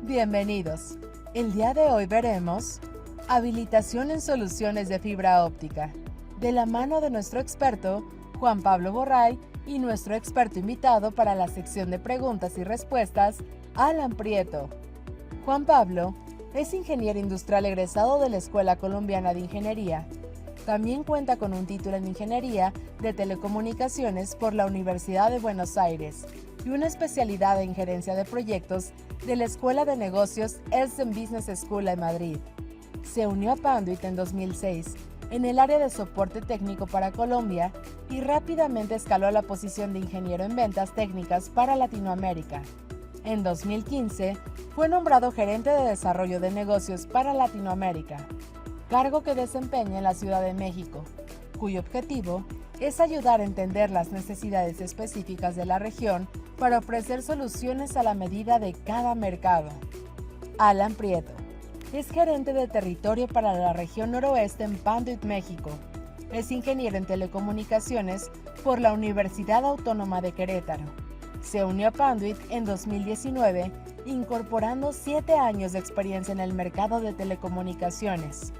Bienvenidos. El día de hoy veremos habilitación en soluciones de fibra óptica, de la mano de nuestro experto Juan Pablo Borray y nuestro experto invitado para la sección de preguntas y respuestas, Alan Prieto. Juan Pablo es ingeniero industrial egresado de la Escuela Colombiana de Ingeniería. También cuenta con un título en Ingeniería de Telecomunicaciones por la Universidad de Buenos Aires y una especialidad en Gerencia de Proyectos de la Escuela de Negocios Elsen Business School de Madrid. Se unió a Panduit en 2006 en el área de soporte técnico para Colombia y rápidamente escaló a la posición de ingeniero en ventas técnicas para Latinoamérica. En 2015 fue nombrado gerente de desarrollo de negocios para Latinoamérica, cargo que desempeña en la Ciudad de México, cuyo objetivo es ayudar a entender las necesidades específicas de la región para ofrecer soluciones a la medida de cada mercado. Alan Prieto es gerente de territorio para la región noroeste en Panduit, México. Es ingeniero en telecomunicaciones por la Universidad Autónoma de Querétaro. Se unió a Panduit en 2019, incorporando 7 años de experiencia en el mercado de telecomunicaciones.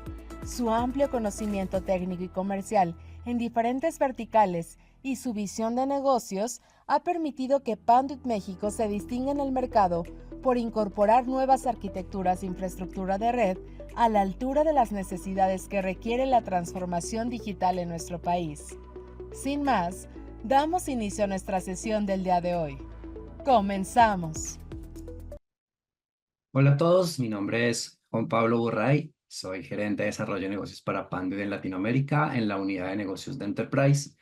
Su amplio conocimiento técnico y comercial en diferentes verticales y su visión de negocios ha permitido que Panduit México se distinga en el mercado por incorporar nuevas arquitecturas e infraestructura de red a la altura de las necesidades que requiere la transformación digital en nuestro país. Sin más, damos inicio a nuestra sesión del día de hoy. ¡Comenzamos! Hola a todos, mi nombre es Juan Pablo Borray, soy gerente de desarrollo de negocios para Panduit en Latinoamérica en la unidad de negocios de Enterprise.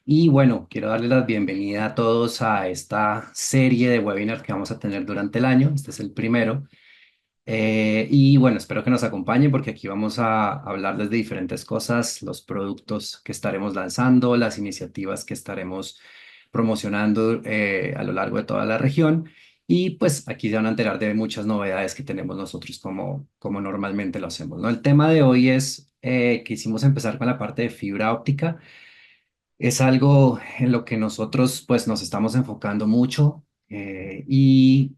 Y bueno, quiero darles la bienvenida a todos a esta serie de webinars que vamos a tener durante el año. Este es el primero. Y bueno, espero que nos acompañen porque aquí vamos a hablarles de diferentes cosas, los productos que estaremos lanzando, las iniciativas que estaremos promocionando a lo largo de toda la región. Y pues aquí se van a enterar de muchas novedades que tenemos nosotros como normalmente lo hacemos, ¿no? El tema de hoy es, quisimos empezar con la parte de fibra óptica. Es algo en lo que nosotros pues nos estamos enfocando mucho y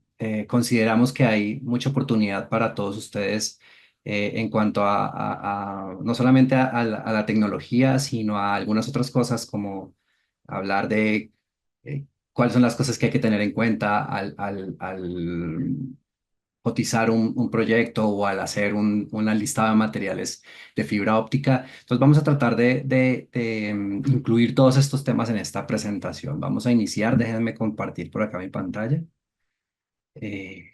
consideramos que hay mucha oportunidad para todos ustedes en cuanto no solamente a la tecnología, sino a algunas otras cosas como hablar de cuáles son las cosas que hay que tener en cuenta al cotizar un proyecto o al hacer una lista de materiales de fibra óptica. Entonces vamos a tratar de incluir todos estos temas en esta presentación. Vamos a iniciar, déjenme compartir por acá mi pantalla. Eh,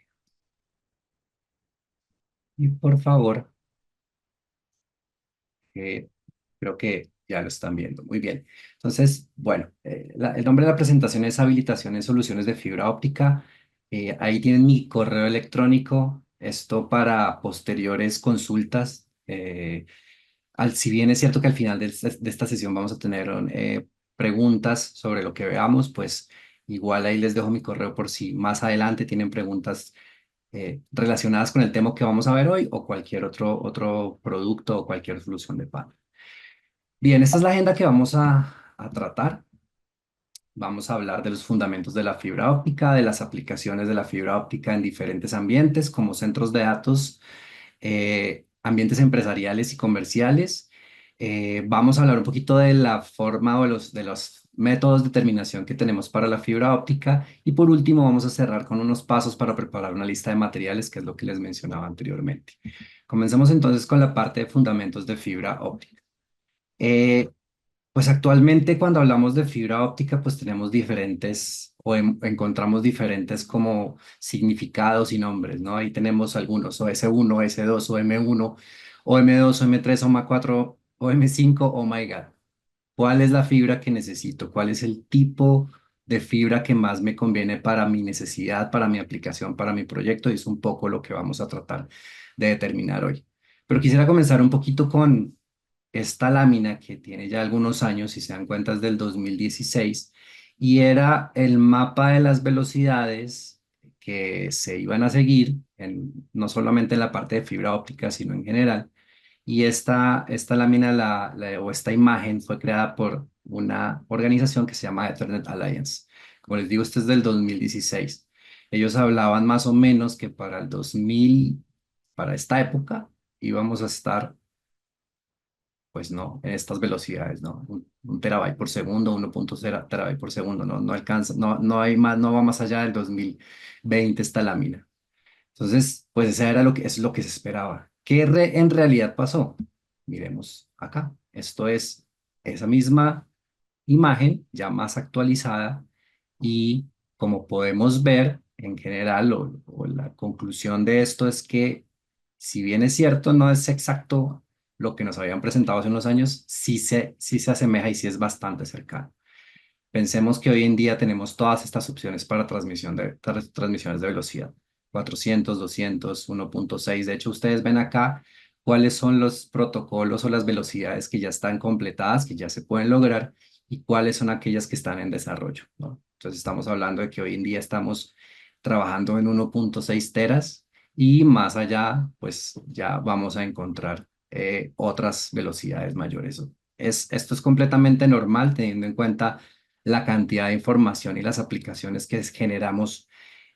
y por favor, eh, creo que ya lo están viendo. Muy bien. Entonces, bueno, el nombre de la presentación es Habilitación en Soluciones de Fibra Óptica. Ahí tienen mi correo electrónico. Esto para posteriores consultas. Si bien es cierto que al final de esta sesión vamos a tener preguntas sobre lo que veamos, pues igual ahí les dejo mi correo por si más adelante tienen preguntas relacionadas con el tema que vamos a ver hoy o cualquier otro producto o cualquier solución de pago. Bien, esta es la agenda que vamos a tratar. Vamos a hablar de los fundamentos de la fibra óptica, de las aplicaciones de la fibra óptica en diferentes ambientes como centros de datos, ambientes empresariales y comerciales. Vamos a hablar un poquito de la forma o de los métodos de terminación que tenemos para la fibra óptica. Y por último, vamos a cerrar con unos pasos para preparar una lista de materiales, que es lo que les mencionaba anteriormente. Comencemos entonces con la parte de fundamentos de fibra óptica. Eh, pues actualmente cuando hablamos de fibra óptica, pues tenemos diferentes encontramos diferentes como significados y nombres, ¿no? Ahí tenemos algunos, o S1, S2, o M1, o M2, o M3, o M4, o M5, oh my God. ¿Cuál es la fibra que necesito? ¿Cuál es el tipo de fibra que más me conviene para mi necesidad, para mi aplicación, para mi proyecto? Y es un poco lo que vamos a tratar de determinar hoy. Pero quisiera comenzar un poquito con esta lámina que tiene ya algunos años, si se dan cuenta es del 2016, y era el mapa de las velocidades que se iban a seguir, no solamente en la parte de fibra óptica, sino en general. Y esta lámina o esta imagen fue creada por una organización que se llama Ethernet Alliance. Como les digo, este es del 2016. Ellos hablaban más o menos que para el 2000, para esta época, íbamos a estar, pues no, en estas velocidades, ¿no? Un terabyte por segundo, 1.0 terabyte por segundo, no, no alcanza, no hay más, no va más allá del 2020 esta lámina. Entonces, pues ese era lo que, es lo que se esperaba. ¿Qué en realidad pasó? Miremos acá. Esto es esa misma imagen ya más actualizada y como podemos ver en general o la conclusión de esto es que si bien es cierto, no es exacto lo que nos habían presentado hace unos años, sí se asemeja y sí es bastante cercano. Pensemos que hoy en día tenemos todas estas opciones para transmisión transmisiones de velocidad, 400, 200, 1.6. De hecho, ustedes ven acá cuáles son los protocolos o las velocidades que ya están completadas, que ya se pueden lograr, y cuáles son aquellas que están en desarrollo, ¿no? Entonces, estamos hablando de que hoy en día estamos trabajando en 1.6 teras y más allá, pues ya vamos a encontrar otras velocidades mayores. Esto es completamente normal teniendo en cuenta la cantidad de información y las aplicaciones que generamos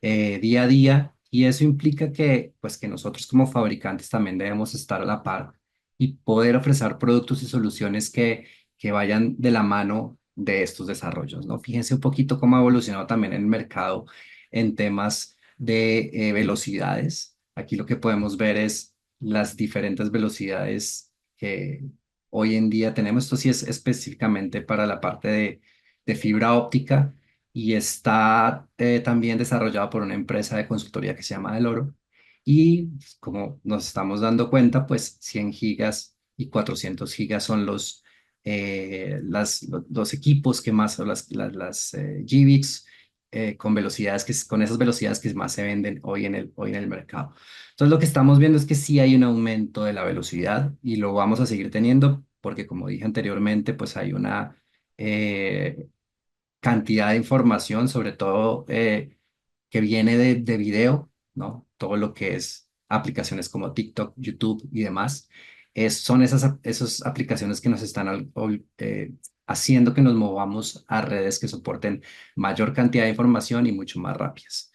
día a día, y eso implica que, pues, que nosotros como fabricantes también debemos estar a la par y poder ofrecer productos y soluciones que vayan de la mano de estos desarrollos, ¿no? Fíjense un poquito cómo ha evolucionado también el mercado en temas de velocidades. Aquí lo que podemos ver es las diferentes velocidades que hoy en día tenemos. Esto sí es específicamente para la parte de fibra óptica y está también desarrollado por una empresa de consultoría que se llama Del Oro. Y como nos estamos dando cuenta, pues 100 gigas y 400 gigas son los equipos que más, o las GBICs con velocidades con esas velocidades que más se venden hoy en el mercado. Entonces lo que estamos viendo es que sí hay un aumento de la velocidad y lo vamos a seguir teniendo porque como dije anteriormente, pues hay una eh, cantidad de información, sobre todo que viene de video, ¿no? Todo lo que es aplicaciones como TikTok, YouTube y demás, son esas aplicaciones que nos están haciendo que nos movamos a redes que soporten mayor cantidad de información y mucho más rápidas.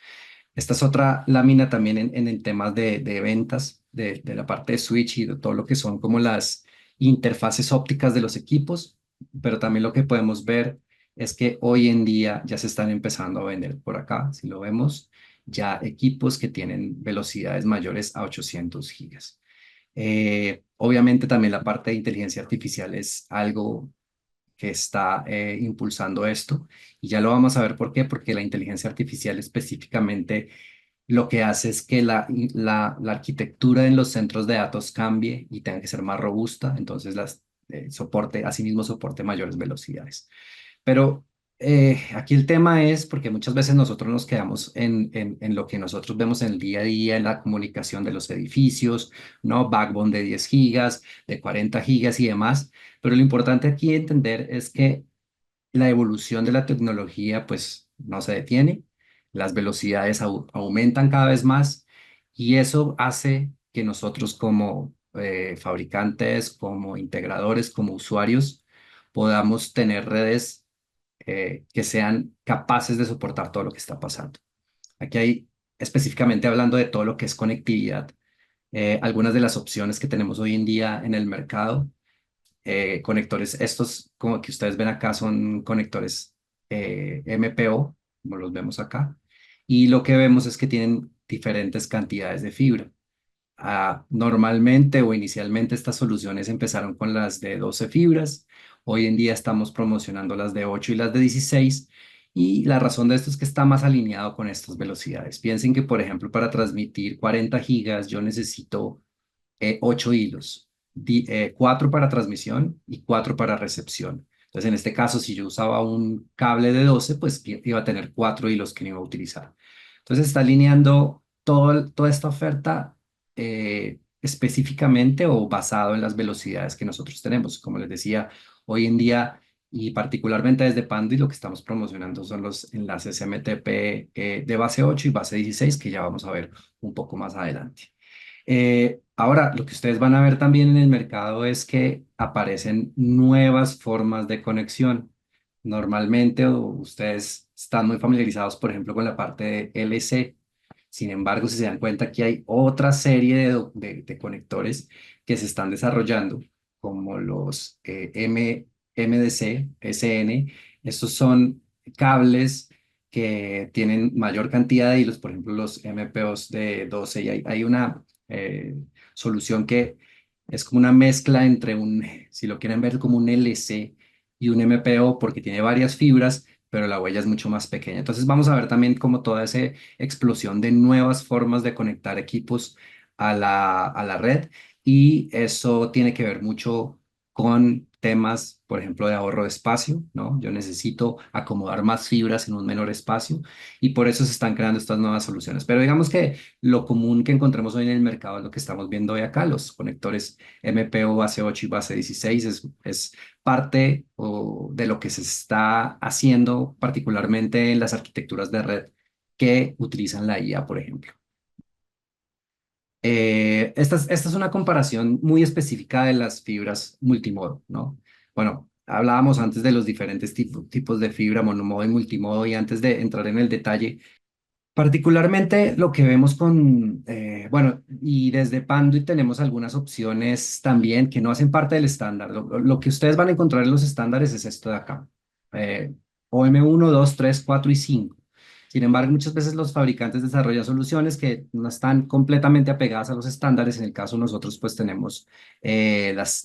Esta es otra lámina también en el tema de ventas, de la parte de switch y de todo lo que son como las interfaces ópticas de los equipos, pero también lo que podemos ver es que hoy en día ya se están empezando a vender por acá, si lo vemos, ya equipos que tienen velocidades mayores a 800 gigas. Obviamente también la parte de inteligencia artificial es algo que está impulsando esto. Y ya lo vamos a ver por qué, porque la inteligencia artificial específicamente lo que hace es que la arquitectura en los centros de datos cambie y tenga que ser más robusta, entonces asimismo soporte mayores velocidades. Pero aquí el tema es porque muchas veces nosotros nos quedamos en lo que nosotros vemos en el día a día, en la comunicación de los edificios, ¿no? Backbone de 10 gigas, de 40 gigas y demás. Pero lo importante aquí entender es que la evolución de la tecnología pues no se detiene, las velocidades aumentan cada vez más y eso hace que nosotros como fabricantes, como integradores, como usuarios, podamos tener redes que sean capaces de soportar todo lo que está pasando. Aquí hay específicamente hablando de todo lo que es conectividad, algunas de las opciones que tenemos hoy en día en el mercado. Conectores, estos como que ustedes ven acá son conectores MPO, como los vemos acá, y lo que vemos es que tienen diferentes cantidades de fibra. Normalmente o inicialmente estas soluciones empezaron con las de 12 fibras. Hoy en día estamos promocionando las de 8 y las de 16. Y la razón de esto es que está más alineado con estas velocidades. Piensen que, por ejemplo, para transmitir 40 gigas yo necesito 8 hilos, 4 para transmisión y 4 para recepción. Entonces, en este caso, si yo usaba un cable de 12, pues iba a tener 4 hilos que no iba a utilizar. Entonces, está alineando toda esta oferta específicamente o basado en las velocidades que nosotros tenemos. Como les decía, hoy en día y particularmente desde Pandu, lo que estamos promocionando son los enlaces MTP de base 8 y base 16, que ya vamos a ver un poco más adelante. Ahora, lo que ustedes van a ver también en el mercado es que aparecen nuevas formas de conexión. Normalmente ustedes están muy familiarizados, por ejemplo, con la parte de LC. Sin embargo, si se dan cuenta que hay otra serie de conectores que se están desarrollando, como los MDC, SN. Estos son cables que tienen mayor cantidad de hilos, por ejemplo, los MPOs de 12. Y hay una solución que es como una mezcla entre si lo quieren ver como un LC y un MPO, porque tiene varias fibras, pero la huella es mucho más pequeña. Entonces vamos a ver también como toda esa explosión de nuevas formas de conectar equipos a la red, y eso tiene que ver mucho con temas, por ejemplo, de ahorro de espacio, ¿no? Yo necesito acomodar más fibras en un menor espacio, y por eso se están creando estas nuevas soluciones. Pero digamos que lo común que encontramos hoy en el mercado es lo que estamos viendo hoy acá, los conectores MPO base 8 y base 16. Es parte de lo que se está haciendo particularmente en las arquitecturas de red que utilizan la IA, por ejemplo. Esta es una comparación muy específica de las fibras multimodo, ¿no? Bueno, hablábamos antes de los diferentes tipos de fibra, monomodo y multimodo, y antes de entrar en el detalle, particularmente lo que vemos bueno, y desde Panduit tenemos algunas opciones también que no hacen parte del estándar. Lo que ustedes van a encontrar en los estándares es esto de acá, eh, OM1, 2, 3, 4 y 5. Sin embargo, muchas veces los fabricantes desarrollan soluciones que no están completamente apegadas a los estándares. En el caso nosotros pues tenemos las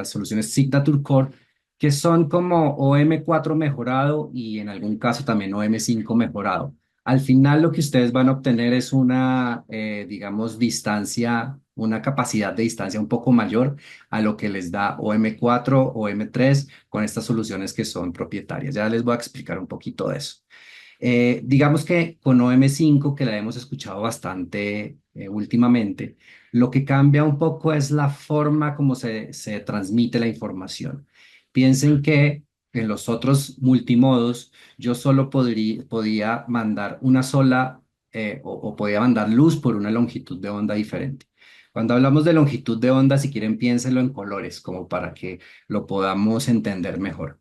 soluciones Signature Core, que son como OM4 mejorado y en algún caso también OM5 mejorado. Al final lo que ustedes van a obtener es una, digamos, distancia, una capacidad de distancia un poco mayor a lo que les da OM4 o M3 con estas soluciones que son propietarias. Ya les voy a explicar un poquito de eso. Digamos que con OM5, que la hemos escuchado bastante últimamente, lo que cambia un poco es la forma como se transmite la información. Piensen que en los otros multimodos yo solo podía mandar una sola o podía mandar luz por una longitud de onda diferente. Cuando hablamos de longitud de onda, si quieren, piénsenlo en colores, como para que lo podamos entender mejor.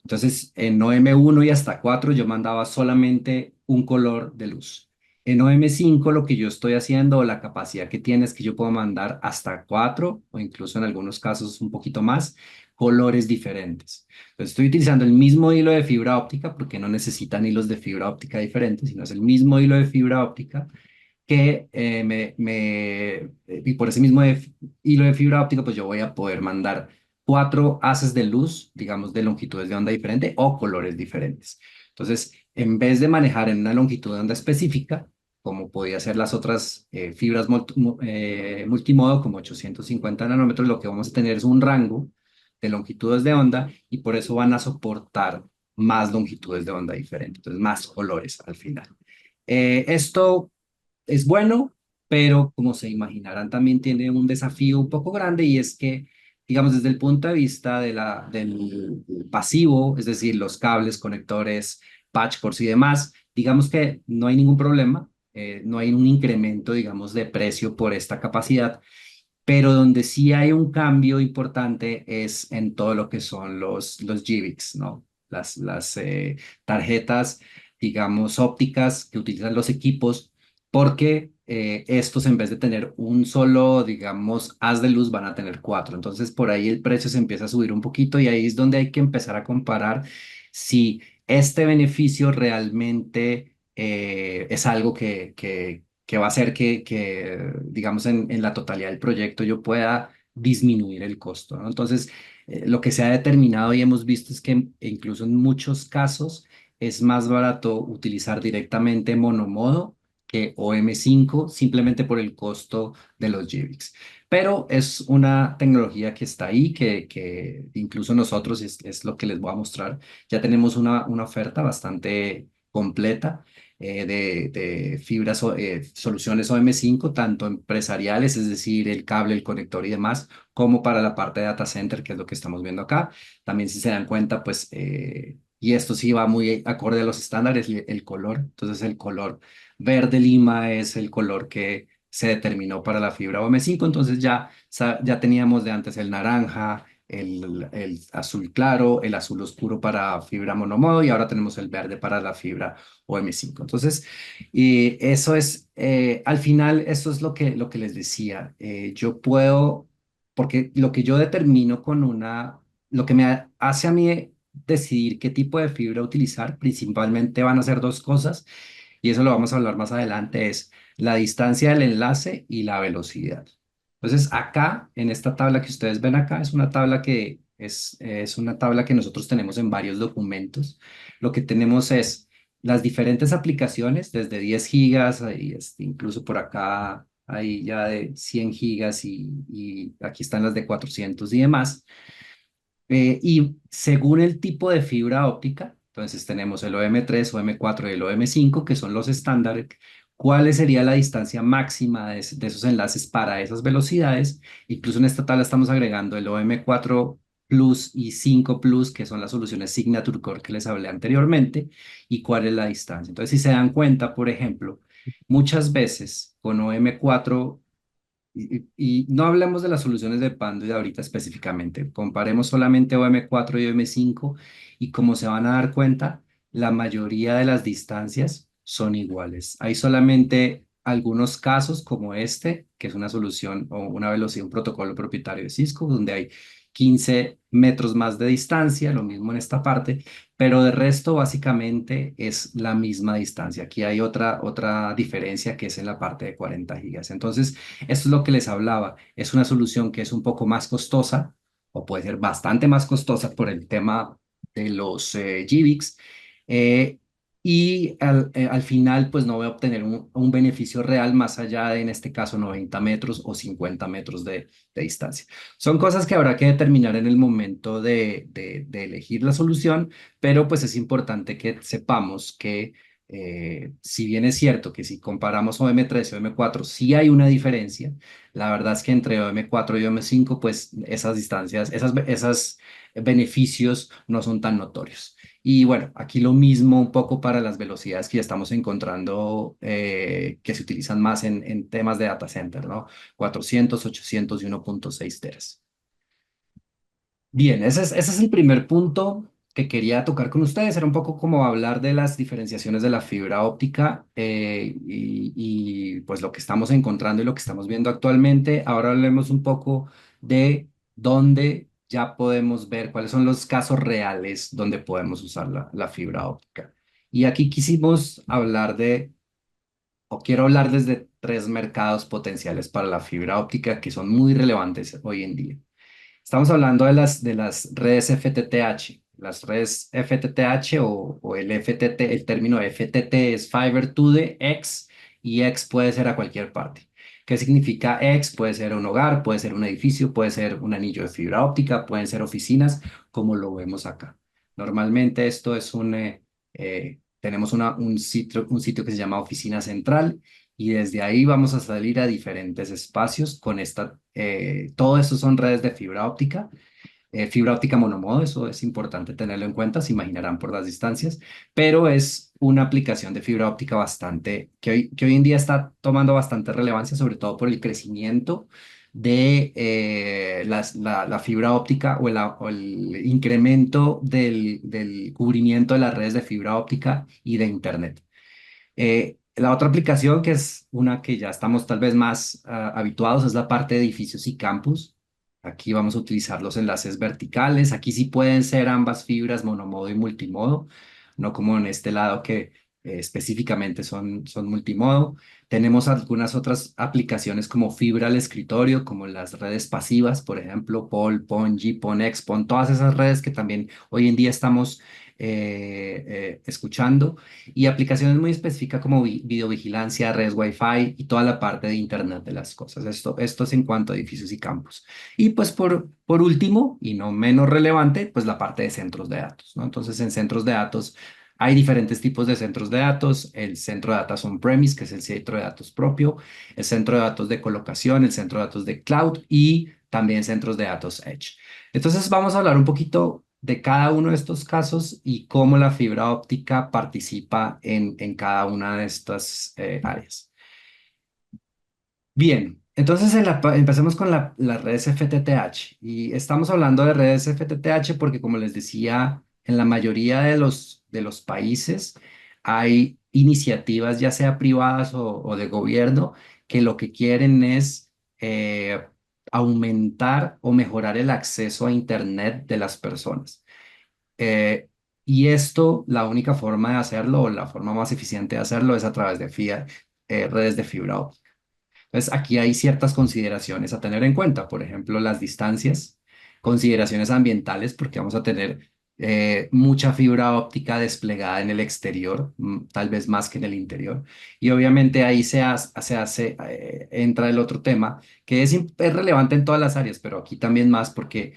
Entonces, en OM1 y hasta 4 yo mandaba solamente un color de luz. En OM5 lo que yo estoy haciendo, o la capacidad que tiene, es que yo puedo mandar hasta 4 o incluso en algunos casos un poquito más colores diferentes. Entonces, estoy utilizando el mismo hilo de fibra óptica, porque no necesitan hilos de fibra óptica diferentes, sino es el mismo hilo de fibra óptica que y por ese mismo hilo de fibra óptica, pues yo voy a poder mandar 4 haces de luz, digamos, de longitudes de onda diferente o colores diferentes. Entonces, en vez de manejar en una longitud de onda específica, como podía ser las otras fibras multimodo, como 850 nanómetros, lo que vamos a tener es un rango de longitudes de onda, y por eso van a soportar más longitudes de onda diferentes, entonces más colores al final. Esto es bueno, pero como se imaginarán, también tiene un desafío un poco grande, y es que, digamos, desde el punto de vista del pasivo, es decir, los cables, conectores, patch cords y demás, digamos que no hay ningún problema, no hay un incremento, digamos, de precio por esta capacidad, pero donde sí hay un cambio importante es en todo lo que son los GBICs, ¿no? Las tarjetas, digamos, ópticas que utilizan los equipos, porque estos, en vez de tener un solo, digamos, haz de luz, van a tener 4. Entonces, por ahí el precio se empieza a subir un poquito, y ahí es donde hay que empezar a comparar si este beneficio realmente es algo que va a hacer que, digamos, en la totalidad del proyecto yo pueda disminuir el costo, ¿no? Entonces, lo que se ha determinado y hemos visto es que incluso en muchos casos es más barato utilizar directamente monomodo que OM5, simplemente por el costo de los GBICs. Pero es una tecnología que está ahí, que incluso nosotros, es lo que les voy a mostrar. Ya tenemos una oferta bastante completa de fibras, soluciones OM5, tanto empresariales, es decir, el cable, el conector y demás, como para la parte de data center, que es lo que estamos viendo acá. También, si se dan cuenta, pues, y esto sí va muy acorde a los estándares, el color. Entonces, el color verde lima es el color que se determinó para la fibra OM5. Entonces ya teníamos de antes el naranja, el azul claro, el azul oscuro para fibra monomodo y ahora tenemos el verde para la fibra OM5. Entonces, y eso es, al final, eso es lo que les decía. Yo puedo, porque lo que yo determino con lo que me hace a mí decidir qué tipo de fibra utilizar, principalmente van a ser dos cosas, y eso lo vamos a hablar más adelante, es la distancia del enlace y la velocidad. Entonces, acá, en esta tabla que ustedes ven acá, es una tabla que es una tabla que nosotros tenemos en varios documentos. Lo que tenemos es las diferentes aplicaciones, desde 10 gigas, y incluso por acá hay ya de 100 gigas y aquí están las de 400 y demás. Y según el tipo de fibra óptica, entonces tenemos el OM3, OM4 y el OM5, que son los estándares. ¿Cuál sería la distancia máxima de esos enlaces para esas velocidades? Incluso en esta tabla estamos agregando el OM4 Plus y 5 Plus, que son las soluciones Signature Core que les hablé anteriormente, y cuál es la distancia. Entonces, si se dan cuenta, por ejemplo, muchas veces con OM4 y no hablemos de las soluciones de Panduit ahorita específicamente, comparemos solamente OM4 y OM5 y como se van a dar cuenta, la mayoría de las distancias son iguales. Hay solamente algunos casos como este, que es una solución o una velocidad, un protocolo propietario de Cisco, donde hay 15 metros más de distancia, lo mismo en esta parte, pero de resto básicamente es la misma distancia. Aquí hay otra diferencia que es en la parte de 40 gigas. Entonces, esto es lo que les hablaba. Es una solución que es un poco más costosa o puede ser bastante más costosa por el tema de los GBICs. eh, y al final, pues no voy a obtener un beneficio real más allá de, en este caso, 90 metros o 50 metros de distancia. Son cosas que habrá que determinar en el momento de elegir la solución, pero pues es importante que sepamos que si bien es cierto que si comparamos OM3 y OM4, sí hay una diferencia, la verdad es que entre OM4 y OM5, pues esas distancias, esas beneficios no son tan notorios. Y bueno, aquí lo mismo un poco para las velocidades que ya estamos encontrando que se utilizan más en temas de data center, ¿no? 400, 800 y 1.6 teras. Bien, ese es el primer punto que quería tocar con ustedes. Era un poco como hablar de las diferenciaciones de la fibra óptica pues lo que estamos encontrando y lo que estamos viendo actualmente. Ahora hablemos un poco de dónde ya podemos ver cuáles son los casos reales donde podemos usar la fibra óptica. Y aquí quisimos hablar o quiero hablarles de tres mercados potenciales para la fibra óptica que son muy relevantes hoy en día. Estamos hablando de las redes FTTH. Las redes FTTH o el FTT, el término FTT es Fiber to the X y X puede ser a cualquier parte. ¿Qué significa X? Puede ser un hogar, puede ser un edificio, puede ser un anillo de fibra óptica, pueden ser oficinas, como lo vemos acá. Normalmente esto es tenemos un sitio que se llama Oficina Central y desde ahí vamos a salir a diferentes espacios con todo eso son redes de fibra óptica monomodo, eso es importante tenerlo en cuenta, se imaginarán por las distancias, pero es una aplicación de fibra óptica que hoy en día está tomando bastante relevancia, sobre todo por el crecimiento de la fibra óptica o el incremento del cubrimiento de las redes de fibra óptica y de Internet. La otra aplicación, que es una que ya estamos tal vez más habituados, es la parte de edificios y campus. Aquí vamos a utilizar los enlaces verticales. Aquí sí pueden ser ambas fibras, monomodo y multimodo, no como en este lado que específicamente son multimodo. Tenemos algunas otras aplicaciones como fibra al escritorio, como las redes pasivas, por ejemplo, POL, PON-G, PON-X, PON, todas esas redes que también hoy en día estamos escuchando y aplicaciones muy específicas como videovigilancia, redes Wi-Fi y toda la parte de Internet de las cosas. Esto es en cuanto a edificios y campos. Y pues por último, y no menos relevante, pues la parte de centros de datos, ¿no? Entonces en centros de datos hay diferentes tipos de centros de datos, el centro de datos on-premise, que es el centro de datos propio, el centro de datos de colocación, el centro de datos de cloud y también centros de datos edge. Entonces vamos a hablar un poquito de cada uno de estos casos y cómo la fibra óptica participa en cada una de estas áreas. Bien, Entonces, empecemos con las redes FTTH. Y estamos hablando de redes FTTH porque, como les decía, en la mayoría de los países hay iniciativas, ya sea privadas o de gobierno, que lo que quieren es eh, aumentar o mejorar el acceso a Internet de las personas. Eh, y esto, la única forma de hacerlo o la forma más eficiente de hacerlo es a través de redes de fibra óptica. Entonces, aquí hay ciertas consideraciones a tener en cuenta, por ejemplo, las distancias, consideraciones ambientales, porque vamos a tener mucha fibra óptica desplegada en el exterior, tal vez más que en el interior. Y obviamente ahí entra el otro tema, que es relevante en todas las áreas, pero aquí también más porque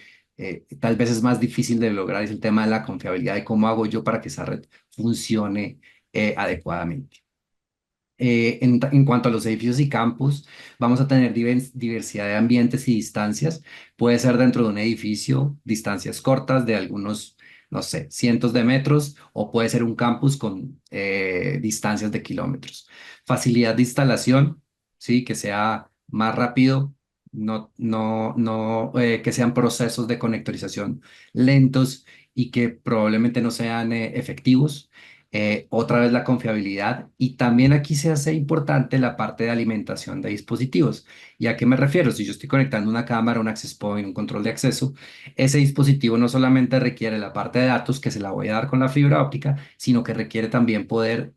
tal vez es más difícil de lograr, es el tema de la confiabilidad y cómo hago yo para que esa red funcione adecuadamente. En cuanto a los edificios y campus, vamos a tener diversidad de ambientes y distancias. Puede ser dentro de un edificio, distancias cortas de algunos, no sé, cientos de metros, o puede ser un campus con distancias de kilómetros. Facilidad de instalación, sí, que sea más rápido, no que sean procesos de conectorización lentos y que probablemente no sean efectivos. Otra vez la confiabilidad y también aquí se hace importante la parte de alimentación de dispositivos. ¿Y a qué me refiero? Si yo estoy conectando una cámara, un access point, un control de acceso, ese dispositivo no solamente requiere la parte de datos que se la voy a dar con la fibra óptica, sino que requiere también poder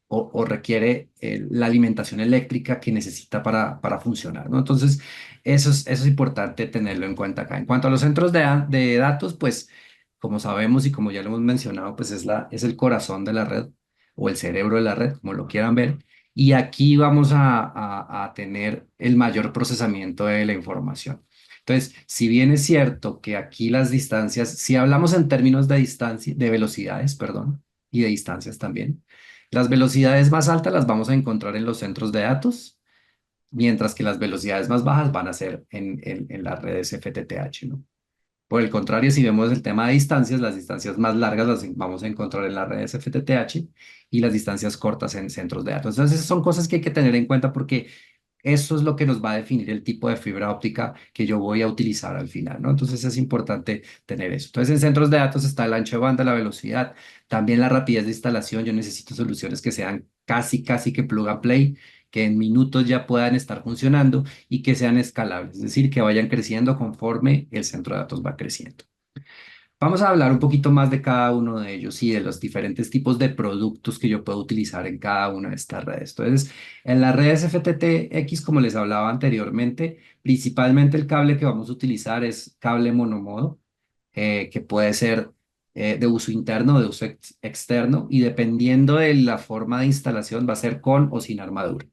o requiere la alimentación eléctrica que necesita para funcionar, ¿no? Entonces, eso es importante tenerlo en cuenta acá. En cuanto a los centros de datos, pues como sabemos y como ya lo hemos mencionado, pues es el corazón de la red o el cerebro de la red, como lo quieran ver. Y aquí vamos a tener el mayor procesamiento de la información. Entonces, si bien es cierto que aquí las distancias, si hablamos en términos de distancia, de velocidades, perdón, y de distancias también, las velocidades más altas las vamos a encontrar en los centros de datos, mientras que las velocidades más bajas van a ser en las redes FTTH, ¿no? Por el contrario, si vemos el tema de distancias, las distancias más largas las vamos a encontrar en las redes FTTH y las distancias cortas en centros de datos. Entonces, esas son cosas que hay que tener en cuenta porque eso es lo que nos va a definir el tipo de fibra óptica que yo voy a utilizar al final, ¿no? Entonces, es importante tener eso. Entonces, en centros de datos está el ancho de banda, la velocidad, también la rapidez de instalación. Yo necesito soluciones que sean casi que plug and play, que en minutos ya puedan estar funcionando y que sean escalables, es decir, que vayan creciendo conforme el centro de datos va creciendo. Vamos a hablar un poquito más de cada uno de ellos y de los diferentes tipos de productos que yo puedo utilizar en cada una de estas redes. Entonces, en las redes FTTX, como les hablaba anteriormente, principalmente el cable que vamos a utilizar es cable monomodo, que puede ser de uso interno o de uso externo, y dependiendo de la forma de instalación, va a ser con o sin armadura.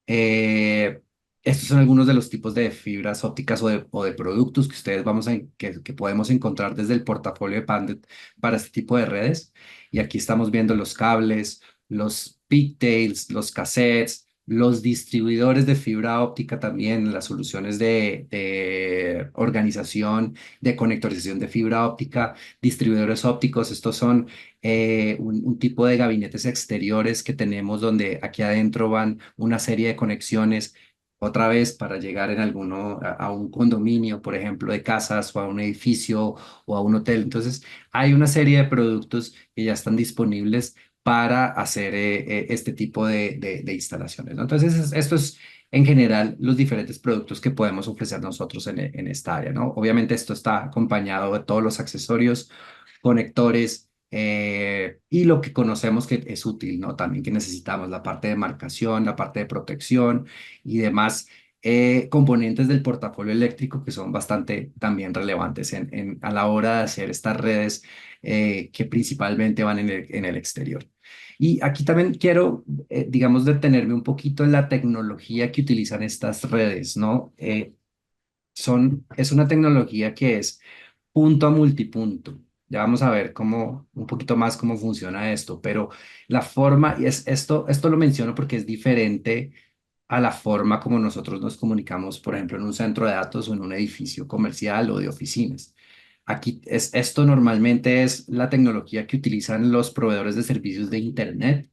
Eh, Estos son algunos de los tipos de fibras ópticas o de productos que que podemos encontrar desde el portafolio de Pandet para este tipo de redes. Y aquí estamos viendo los cables, los pigtails, los cassettes, los distribuidores de fibra óptica también, las soluciones de organización, de conectorización de fibra óptica, distribuidores ópticos. Estos son un tipo de gabinetes exteriores que tenemos donde aquí adentro van una serie de conexiones, otra vez para llegar a un condominio, por ejemplo, de casas o a un edificio o a un hotel. Entonces, hay una serie de productos que ya están disponibles para hacer este tipo de instalaciones, ¿no? Entonces, esto es en general los diferentes productos que podemos ofrecer nosotros en esta área, ¿no? Obviamente esto está acompañado de todos los accesorios, conectores y lo que conocemos que es útil, ¿no? También que necesitamos la parte de marcación, la parte de protección y demás componentes del portafolio eléctrico que son bastante también relevantes a la hora de hacer estas redes que principalmente van en el exterior. Y aquí también quiero, digamos, detenerme un poquito en la tecnología que utilizan estas redes, ¿no? Es una tecnología que es punto a multipunto. Ya vamos a ver un poquito más cómo funciona esto, pero la forma, y esto lo menciono porque es diferente a la forma como nosotros nos comunicamos, por ejemplo, en un centro de datos o en un edificio comercial o de oficinas. Esto normalmente es la tecnología que utilizan los proveedores de servicios de Internet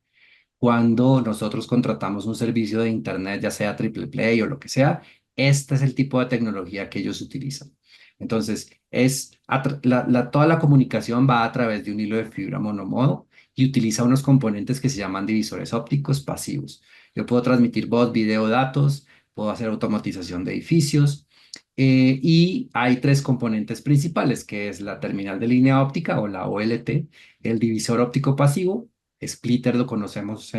cuando nosotros contratamos un servicio de Internet, ya sea Triple Play o lo que sea, este es el tipo de tecnología que ellos utilizan. Entonces, toda la comunicación va a través de un hilo de fibra monomodo y utiliza unos componentes que se llaman divisores ópticos pasivos. Yo puedo transmitir voz, video, datos, puedo hacer automatización de edificios, y hay tres componentes principales, que es la terminal de línea óptica o la OLT, el divisor óptico pasivo. Splitter lo conocemos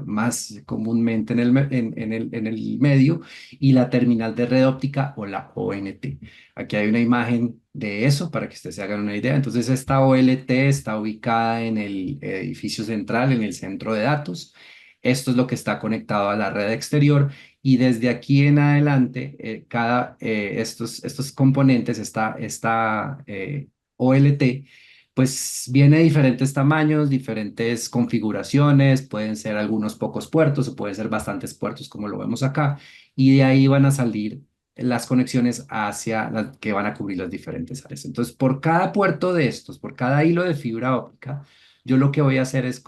más comúnmente en el medio, y la terminal de red óptica o la ONT. Aquí hay una imagen de eso para que ustedes se hagan una idea. Entonces, esta OLT está ubicada en el edificio central, en el centro de datos. Esto es lo que está conectado a la red exterior, y desde aquí en adelante, estos componentes, esta OLT, pues viene de diferentes tamaños, diferentes configuraciones, pueden ser algunos pocos puertos o pueden ser bastantes puertos como lo vemos acá, y de ahí van a salir las conexiones hacia las que van a cubrir las diferentes áreas. Entonces, por cada puerto de estos, por cada hilo de fibra óptica, yo lo que voy a hacer es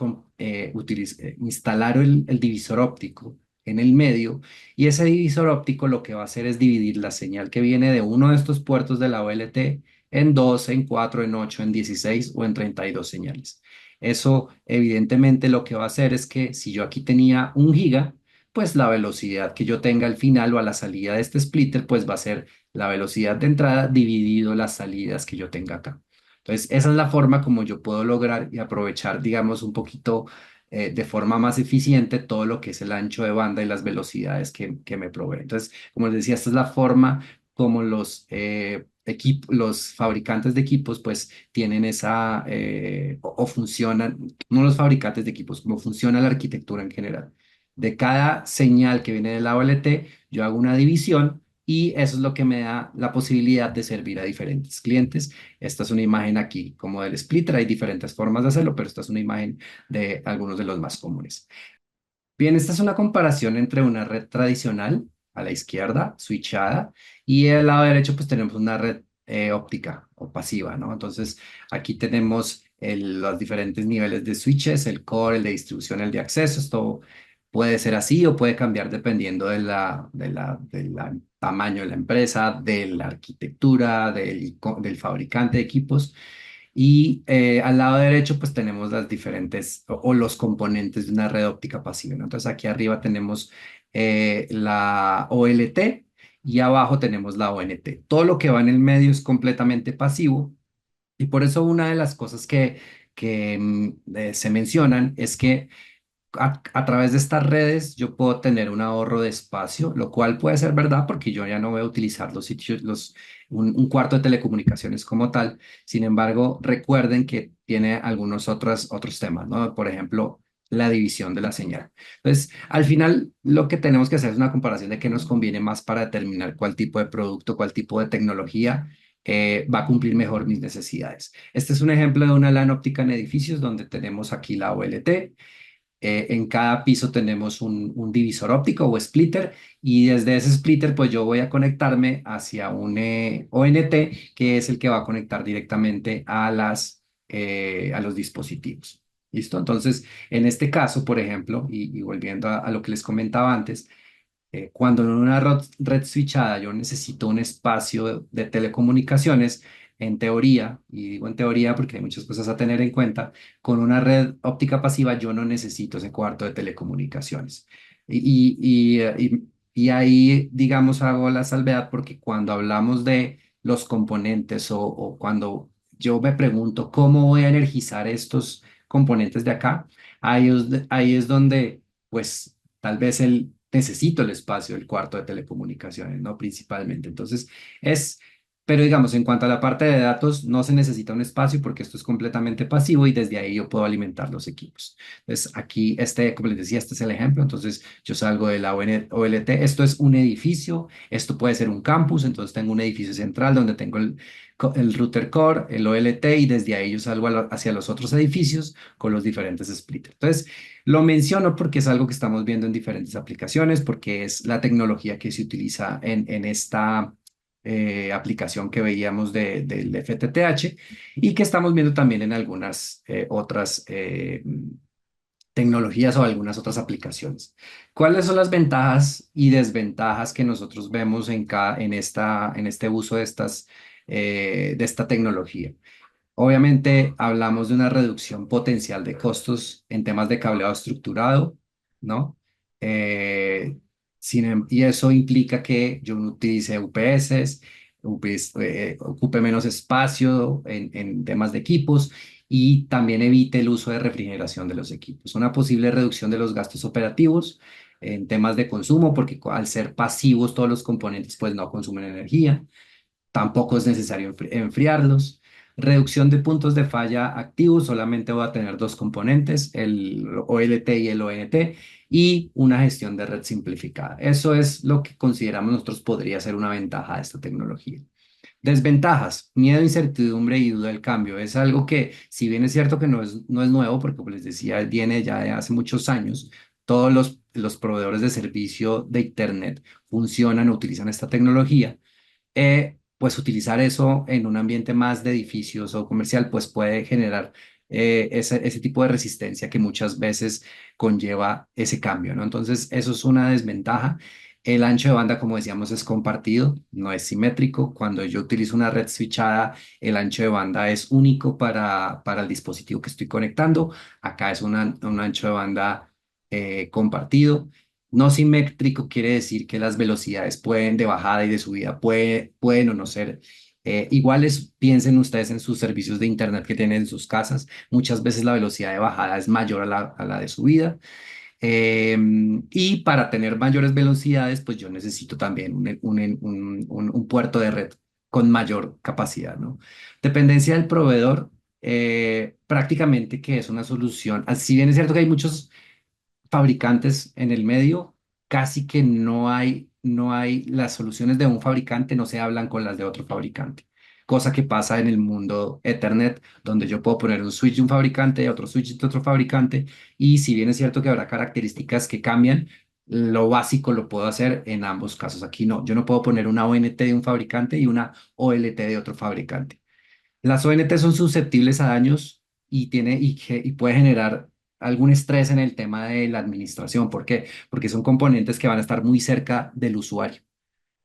instalar el divisor óptico en el medio, y ese divisor óptico lo que va a hacer es dividir la señal que viene de uno de estos puertos de la OLT en 2, en 4, en 8, en 16 o en 32 señales. Eso evidentemente lo que va a hacer es que si yo aquí tenía 1 giga, pues la velocidad que yo tenga al final o a la salida de este splitter, pues va a ser la velocidad de entrada dividido las salidas que yo tenga acá. Entonces, esa es la forma como yo puedo lograr y aprovechar, digamos, un poquito de forma más eficiente todo lo que es el ancho de banda y las velocidades que me provee. Entonces, como les decía, esta es la forma como los fabricantes de equipos pues tienen o funcionan, no los fabricantes de equipos, como funciona la arquitectura en general. De cada señal que viene de la OLT, yo hago una división, y eso es lo que me da la posibilidad de servir a diferentes clientes. Esta es una imagen aquí como del splitter, hay diferentes formas de hacerlo, pero esta es una imagen de algunos de los más comunes. Bien, esta es una comparación entre una red tradicional a la izquierda, switchada, y al lado derecho pues tenemos una red óptica o pasiva, ¿no? Entonces aquí tenemos los diferentes niveles de switches, el core, el de distribución, el de acceso. Esto puede ser así o puede cambiar dependiendo del tamaño de la empresa, de la arquitectura, del fabricante de equipos. Y al lado derecho, pues tenemos las diferentes o los componentes de una red óptica pasiva, ¿no? Entonces aquí arriba tenemos la OLT y abajo tenemos la ONT. Todo lo que va en el medio es completamente pasivo, y por eso una de las cosas que se mencionan es que a través de estas redes yo puedo tener un ahorro de espacio, lo cual puede ser verdad porque yo ya no voy a utilizar los sitios, un cuarto de telecomunicaciones como tal. Sin embargo, recuerden que tiene algunos otros temas, ¿no? Por ejemplo, la división de la señal. Entonces, al final, lo que tenemos que hacer es una comparación de qué nos conviene más para determinar cuál tipo de producto, cuál tipo de tecnología va a cumplir mejor mis necesidades. Este es un ejemplo de una LAN óptica en edificios donde tenemos aquí la OLT. En cada piso tenemos un divisor óptico o splitter, y desde ese splitter pues yo voy a conectarme hacia un ONT, que es el que va a conectar directamente a los dispositivos. ¿Listo? Entonces, en este caso, por ejemplo, y volviendo a lo que les comentaba antes, cuando en una red switchada yo necesito un espacio de telecomunicaciones, en teoría, y digo en teoría porque hay muchas cosas a tener en cuenta, con una red óptica pasiva yo no necesito ese cuarto de telecomunicaciones. Y ahí, digamos, hago la salvedad porque cuando hablamos de los componentes o cuando yo me pregunto cómo voy a energizar estos componentes de acá, ahí es donde, pues, tal vez necesito el espacio del cuarto de telecomunicaciones, ¿no? Principalmente. Entonces, pero digamos, en cuanto a la parte de datos, no se necesita un espacio porque esto es completamente pasivo y desde ahí yo puedo alimentar los equipos. Entonces, aquí, como les decía, este es el ejemplo. Entonces, yo salgo de la OLT. Esto es un edificio, esto puede ser un campus. Entonces, tengo un edificio central donde tengo el router core, el OLT, y desde ahí yo salgo hacia los otros edificios con los diferentes splitters. Entonces, lo menciono porque es algo que estamos viendo en diferentes aplicaciones, porque es la tecnología que se utiliza en esta aplicación que veíamos del FTTH, y que estamos viendo también en algunas otras tecnologías o algunas otras aplicaciones. ¿Cuáles son las ventajas y desventajas que nosotros vemos en este uso de esta tecnología? Obviamente hablamos de una reducción potencial de costos en temas de cableado estructurado, ¿no? Eh, y eso implica que yo no utilice UPS, ocupe menos espacio en temas de equipos y también evite el uso de refrigeración de los equipos. Una posible reducción de los gastos operativos en temas de consumo, porque al ser pasivos todos los componentes pues no consumen energía. Tampoco es necesario enfriarlos. Reducción de puntos de falla activos, solamente voy a tener dos componentes, el OLT y el ONT, y una gestión de red simplificada. Eso es lo que consideramos nosotros podría ser una ventaja de esta tecnología. Desventajas, miedo, incertidumbre y duda del cambio. Es algo que, si bien es cierto que no es nuevo, porque como les decía, viene ya de hace muchos años, todos los proveedores de servicio de Internet funcionan o utilizan esta tecnología. Pues utilizar eso en un ambiente más de edificios o comercial, pues puede generar ese tipo de resistencia que muchas veces conlleva ese cambio, ¿no? Entonces, eso es una desventaja. El ancho de banda, como decíamos, es compartido, no es simétrico. Cuando yo utilizo una red switchada, el ancho de banda es único para el dispositivo que estoy conectando. Acá es un ancho de banda compartido. No simétrico quiere decir que las velocidades pueden de bajada y de subida pueden o no ser iguales. Piensen ustedes en sus servicios de Internet que tienen en sus casas. Muchas veces la velocidad de bajada es mayor a la de subida. Y para tener mayores velocidades, pues yo necesito también un puerto de red con mayor capacidad, ¿no? Dependencia del proveedor, prácticamente que es una solución. Si bien es cierto que hay muchos fabricantes en el medio, casi que no hay, las soluciones de un fabricante no se hablan con las de otro fabricante. Cosa que pasa en el mundo Ethernet, donde yo puedo poner un switch de un fabricante y otro switch de otro fabricante, y si bien es cierto que habrá características que cambian, lo básico lo puedo hacer en ambos casos. Aquí no, yo no puedo poner una ONT de un fabricante y una OLT de otro fabricante. Las ONT son susceptibles a daños y puede generar algún estrés en el tema de la administración. ¿Por qué? Porque son componentes que van a estar muy cerca del usuario.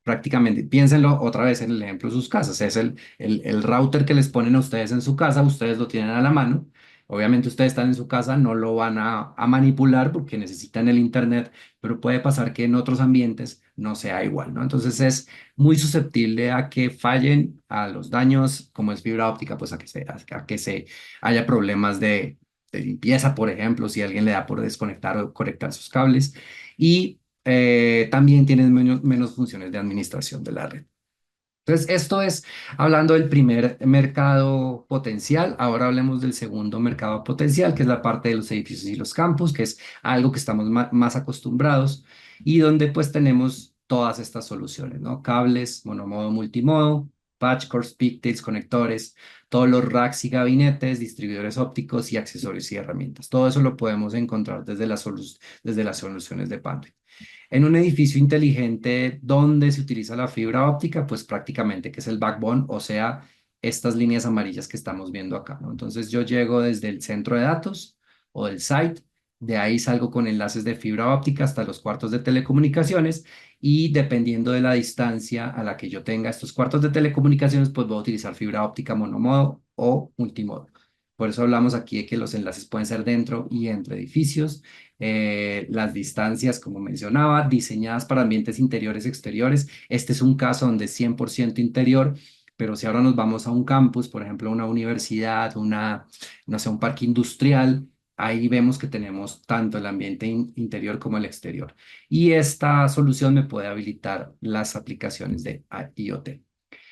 Prácticamente, piénsenlo otra vez en el ejemplo de sus casas. Es el router que les ponen a ustedes en su casa, ustedes lo tienen a la mano. Obviamente ustedes están en su casa, no lo van a manipular porque necesitan el internet, pero puede pasar que en otros ambientes no sea igual, ¿no? Entonces es muy susceptible a que fallen, a los daños, como es fibra óptica, pues a que se haya problemas de limpieza, por ejemplo, si alguien le da por desconectar o conectar sus cables. Y también tienen menos funciones de administración de la red. Entonces, esto es hablando del primer mercado potencial. Ahora hablemos del segundo mercado potencial, que es la parte de los edificios y los campus, que es algo que estamos más acostumbrados y donde pues tenemos todas estas soluciones, ¿no? Cables, monomodo, multimodo, patch cords, pigtails, conectores, todos los racks y gabinetes, distribuidores ópticos y accesorios y herramientas. Todo eso lo podemos encontrar desde las soluciones de Pantry. En un edificio inteligente donde se utiliza la fibra óptica, pues prácticamente que es el backbone, o sea, estas líneas amarillas que estamos viendo acá, ¿no? Entonces yo llego desde el centro de datos o del site, de ahí salgo con enlaces de fibra óptica hasta los cuartos de telecomunicaciones y dependiendo de la distancia a la que yo tenga estos cuartos de telecomunicaciones, pues voy a utilizar fibra óptica monomodo o multimodo. Por eso hablamos aquí de que los enlaces pueden ser dentro y entre edificios. Las distancias, como mencionaba, diseñadas para ambientes interiores y exteriores. Este es un caso donde es 100% interior, pero si ahora nos vamos a un campus, por ejemplo, una universidad, no sé, un parque industrial, ahí vemos que tenemos tanto el ambiente interior como el exterior. Y esta solución me puede habilitar las aplicaciones de IoT.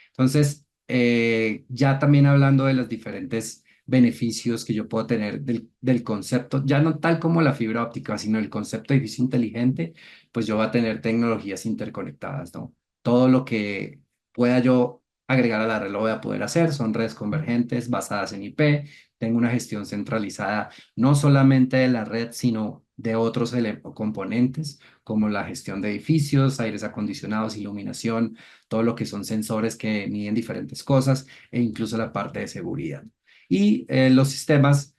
Entonces, ya también hablando de los diferentes beneficios que yo puedo tener del concepto, ya no tal como la fibra óptica, sino el concepto de edificio inteligente, pues yo voy a tener tecnologías interconectadas, ¿no? Todo lo que pueda yo agregar a la red lo voy a poder hacer, son redes convergentes basadas en IP, tengo una gestión centralizada no solamente de la red, sino de otros componentes, como la gestión de edificios, aires acondicionados, iluminación, todo lo que son sensores que miden diferentes cosas e incluso la parte de seguridad. Y los sistemas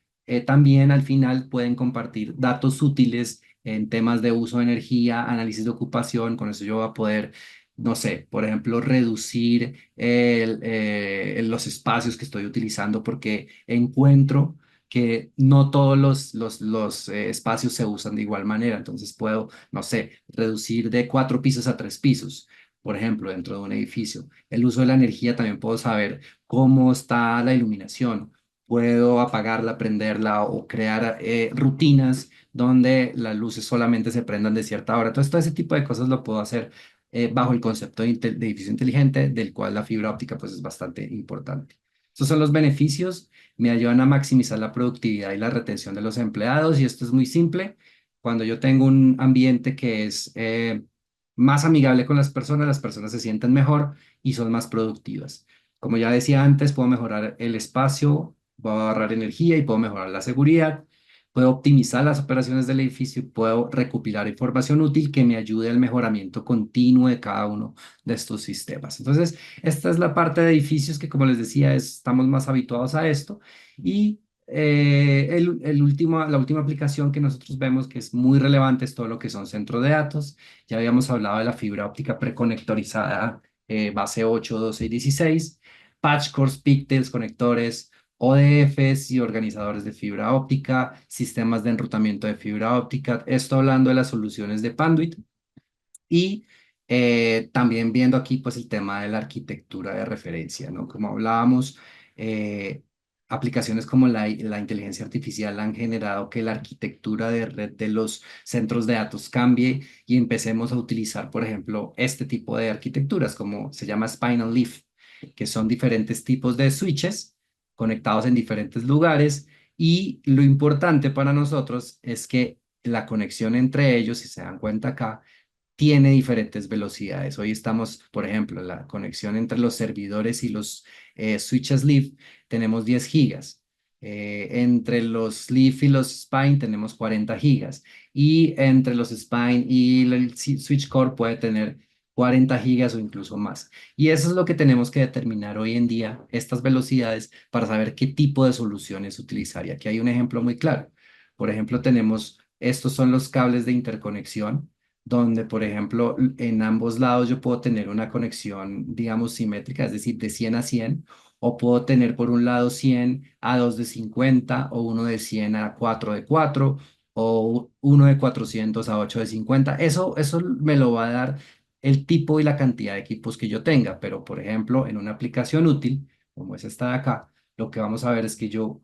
también al final pueden compartir datos útiles en temas de uso de energía, análisis de ocupación. Con eso yo voy a poder, no sé, por ejemplo, reducir los espacios que estoy utilizando porque encuentro que no todos los espacios se usan de igual manera. Entonces puedo, no sé, reducir de 4 pisos a 3 pisos, por ejemplo, dentro de un edificio. El uso de la energía también puedo saber cómo está la iluminación. Puedo apagarla, prenderla o crear rutinas donde las luces solamente se prendan de cierta hora. Entonces, todo ese tipo de cosas lo puedo hacer bajo el concepto de edificio inteligente, del cual la fibra óptica pues, es bastante importante. Estos son los beneficios, me ayudan a maximizar la productividad y la retención de los empleados, y esto es muy simple. Cuando yo tengo un ambiente que es más amigable con las personas se sienten mejor y son más productivas. Como ya decía antes, puedo mejorar el espacio, puedo ahorrar energía y puedo mejorar la seguridad. Puedo optimizar las operaciones del edificio y puedo recopilar información útil que me ayude al mejoramiento continuo de cada uno de estos sistemas. Entonces, esta es la parte de edificios que, como les decía, estamos más habituados a esto. Y la última aplicación que nosotros vemos que es muy relevante es todo lo que son centros de datos. Ya habíamos hablado de la fibra óptica preconectorizada, base 8, 12 y 16, patch cores, pigtails, conectores, ODFs y organizadores de fibra óptica, sistemas de enrutamiento de fibra óptica. Esto hablando de las soluciones de Panduit. Y también viendo aquí pues el tema de la arquitectura de referencia, ¿no? Como hablábamos, eh, aplicaciones como la inteligencia artificial han generado que la arquitectura de red de los centros de datos cambie y empecemos a utilizar, por ejemplo, este tipo de arquitecturas, como se llama Spine and Leaf, que son diferentes tipos de switches conectados en diferentes lugares. Y lo importante para nosotros es que la conexión entre ellos, si se dan cuenta acá, tiene diferentes velocidades. Hoy estamos, por ejemplo, la conexión entre los servidores y los switches Leaf tenemos 10 gigas. Entre los Leaf y los Spine tenemos 40 gigas. Y entre los Spine y el Switch Core puede tener 40 gigas o incluso más. Y eso es lo que tenemos que determinar hoy en día, estas velocidades, para saber qué tipo de soluciones utilizar. Y aquí hay un ejemplo muy claro. Por ejemplo, estos son los cables de interconexión donde, por ejemplo, en ambos lados yo puedo tener una conexión, digamos, simétrica, es decir, de 100 a 100, o puedo tener por un lado 100 a 2 de 50, o uno de 100 a 4 de 4, o uno de 400 a 8 de 50. Eso me lo va a dar el tipo y la cantidad de equipos que yo tenga, pero, por ejemplo, en una aplicación útil, como es esta de acá, lo que vamos a ver es que yo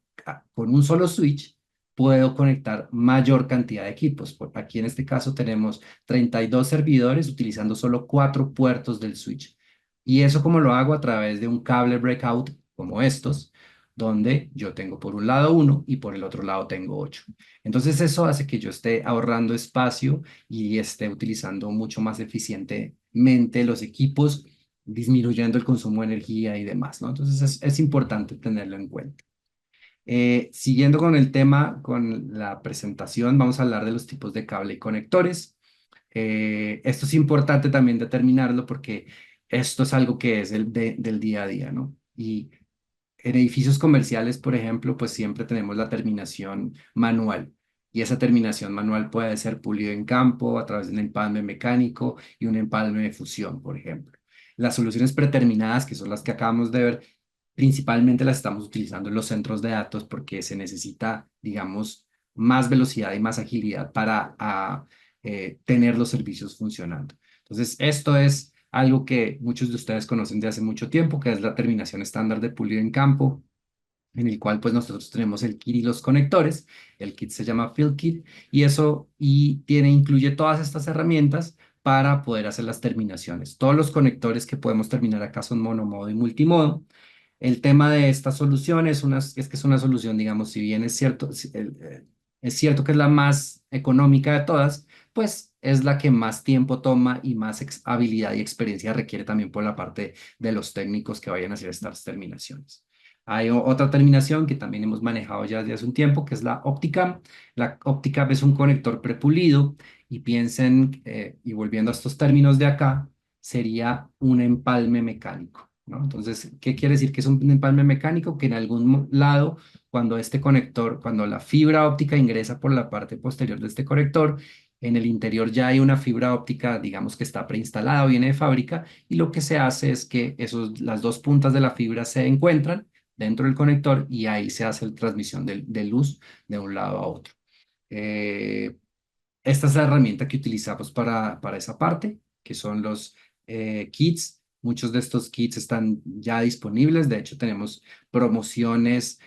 con un solo switch puedo conectar mayor cantidad de equipos. Aquí en este caso tenemos 32 servidores utilizando solo 4 puertos del switch. Y eso como lo hago a través de un cable breakout como estos, donde yo tengo por un lado uno y por el otro lado tengo 8. Entonces eso hace que yo esté ahorrando espacio y esté utilizando mucho más eficientemente los equipos, disminuyendo el consumo de energía y demás, ¿no? Entonces es importante tenerlo en cuenta. Siguiendo con el tema, con la presentación, vamos a hablar de los tipos de cable y conectores. Esto es importante también determinarlo porque esto es algo que es del día a día, ¿no? Y en edificios comerciales, por ejemplo, pues siempre tenemos la terminación manual. Y esa terminación manual puede ser pulido en campo a través de un empalme mecánico y un empalme de fusión, por ejemplo. Las soluciones predeterminadas, que son las que acabamos de ver, principalmente las estamos utilizando en los centros de datos porque se necesita, digamos, más velocidad y más agilidad para tener los servicios funcionando. Entonces, esto es algo que muchos de ustedes conocen de hace mucho tiempo, que es la terminación estándar de pulido en campo, en el cual pues nosotros tenemos el kit y los conectores. El kit se llama Field Kit y incluye todas estas herramientas para poder hacer las terminaciones. Todos los conectores que podemos terminar acá son monomodo y multimodo. El tema de esta solución es que es una solución, digamos, si bien es cierto, es cierto que es la más económica de todas, pues es la que más tiempo toma y más habilidad y experiencia requiere también por la parte de los técnicos que vayan a hacer estas terminaciones. Hay otra terminación que también hemos manejado ya desde hace un tiempo, que es la Opticam. La Opticam es un conector prepulido y piensen, y volviendo a estos términos de acá, sería un empalme mecánico. ¿no? Entonces, ¿qué quiere decir que es un empalme mecánico? Que en algún lado, cuando este conector, cuando la fibra óptica ingresa por la parte posterior de este conector, en el interior ya hay una fibra óptica, digamos que está preinstalada o viene de fábrica, y lo que se hace es que las dos puntas de la fibra se encuentran dentro del conector y ahí se hace la transmisión de luz de un lado a otro. Eh, Esta es la herramienta que utilizamos para esa parte, que son los kits. Muchos de estos kits están ya disponibles. De hecho, tenemos promociones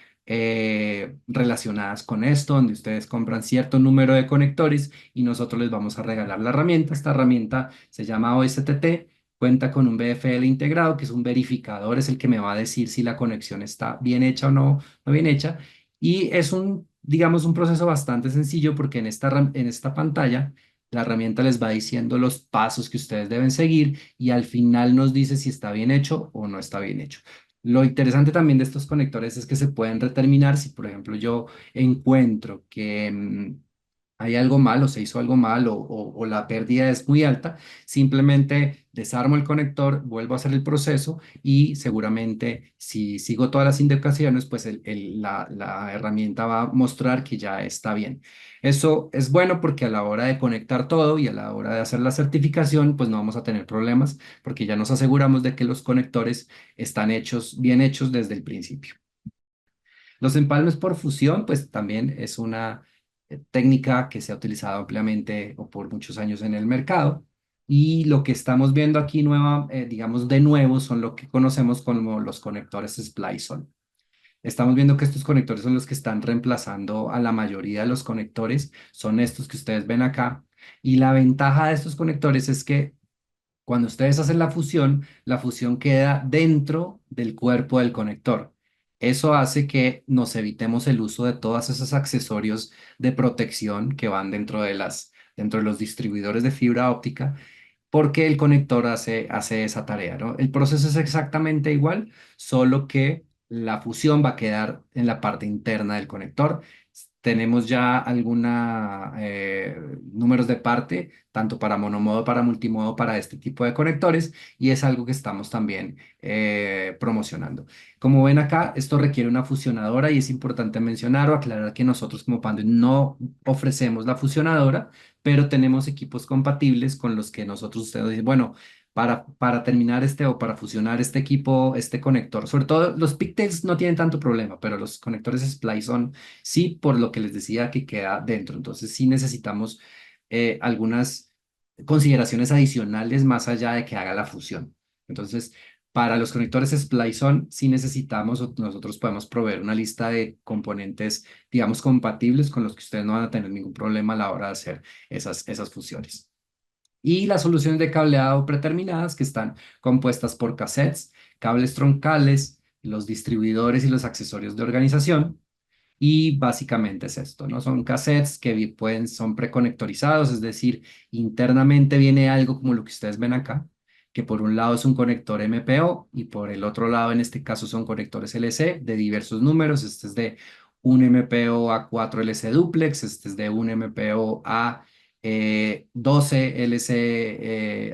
relacionadas con esto, donde ustedes compran cierto número de conectores y nosotros les vamos a regalar la herramienta. Esta herramienta se llama OSTT. Cuenta con un BFL integrado, que es un verificador, es el que me va a decir si la conexión está bien hecha o no bien hecha. Y es digamos, un proceso bastante sencillo porque en esta pantalla la herramienta les va diciendo los pasos que ustedes deben seguir y al final nos dice si está bien hecho o no está bien hecho. Lo interesante también de estos conectores es que se pueden determinar si, por ejemplo, yo encuentro que hay algo mal o se hizo algo mal o la pérdida es muy alta, simplemente desarmo el conector, vuelvo a hacer el proceso y seguramente si sigo todas las indicaciones, pues la herramienta va a mostrar que ya está bien. Eso es bueno porque a la hora de conectar todo y a la hora de hacer la certificación, pues no vamos a tener problemas porque ya nos aseguramos de que los conectores están hechos, bien hechos desde el principio. Los empalmes por fusión, pues también es una técnica que se ha utilizado ampliamente o por muchos años en el mercado. Y lo que estamos viendo aquí digamos de nuevo, son lo que conocemos como los conectores Splice-On. Estamos viendo que estos conectores son los que están reemplazando a la mayoría de los conectores, son estos que ustedes ven acá. Y la ventaja de estos conectores es que cuando ustedes hacen la fusión queda dentro del cuerpo del conector. Eso hace que nos evitemos el uso de todos esos accesorios de protección que van dentro de los distribuidores de fibra óptica, porque el conector hace esa tarea, ¿no? El proceso es exactamente igual, solo que la fusión va a quedar en la parte interna del conector. Tenemos ya algunos números de parte, tanto para monomodo, para multimodo, para este tipo de conectores, y es algo que estamos también promocionando. Como ven acá, esto requiere una fusionadora y es importante mencionar o aclarar que nosotros como Panduit no ofrecemos la fusionadora, pero tenemos equipos compatibles con los que nosotros, ustedes dicen, bueno, para terminar o para fusionar este equipo, este conector, sobre todo los pigtails no tienen tanto problema, pero los conectores Splice-On sí, por lo que les decía que queda dentro. Entonces sí necesitamos algunas consideraciones adicionales más allá de que haga la fusión. Entonces, para los conectores Splice-On sí necesitamos, o nosotros podemos proveer una lista de componentes, digamos, compatibles con los que ustedes no van a tener ningún problema a la hora de hacer esas fusiones. Y las soluciones de cableado predeterminadas que están compuestas por cassettes, cables troncales, los distribuidores y los accesorios de organización. Y básicamente es esto, ¿no? Son cassettes que son preconectorizados, es decir, internamente viene algo como lo que ustedes ven acá, que por un lado es un conector MPO y por el otro lado, en este caso, son conectores LC de diversos números. Este es de un MPO a 4 LC duplex, este es de un MPO a 12 LC,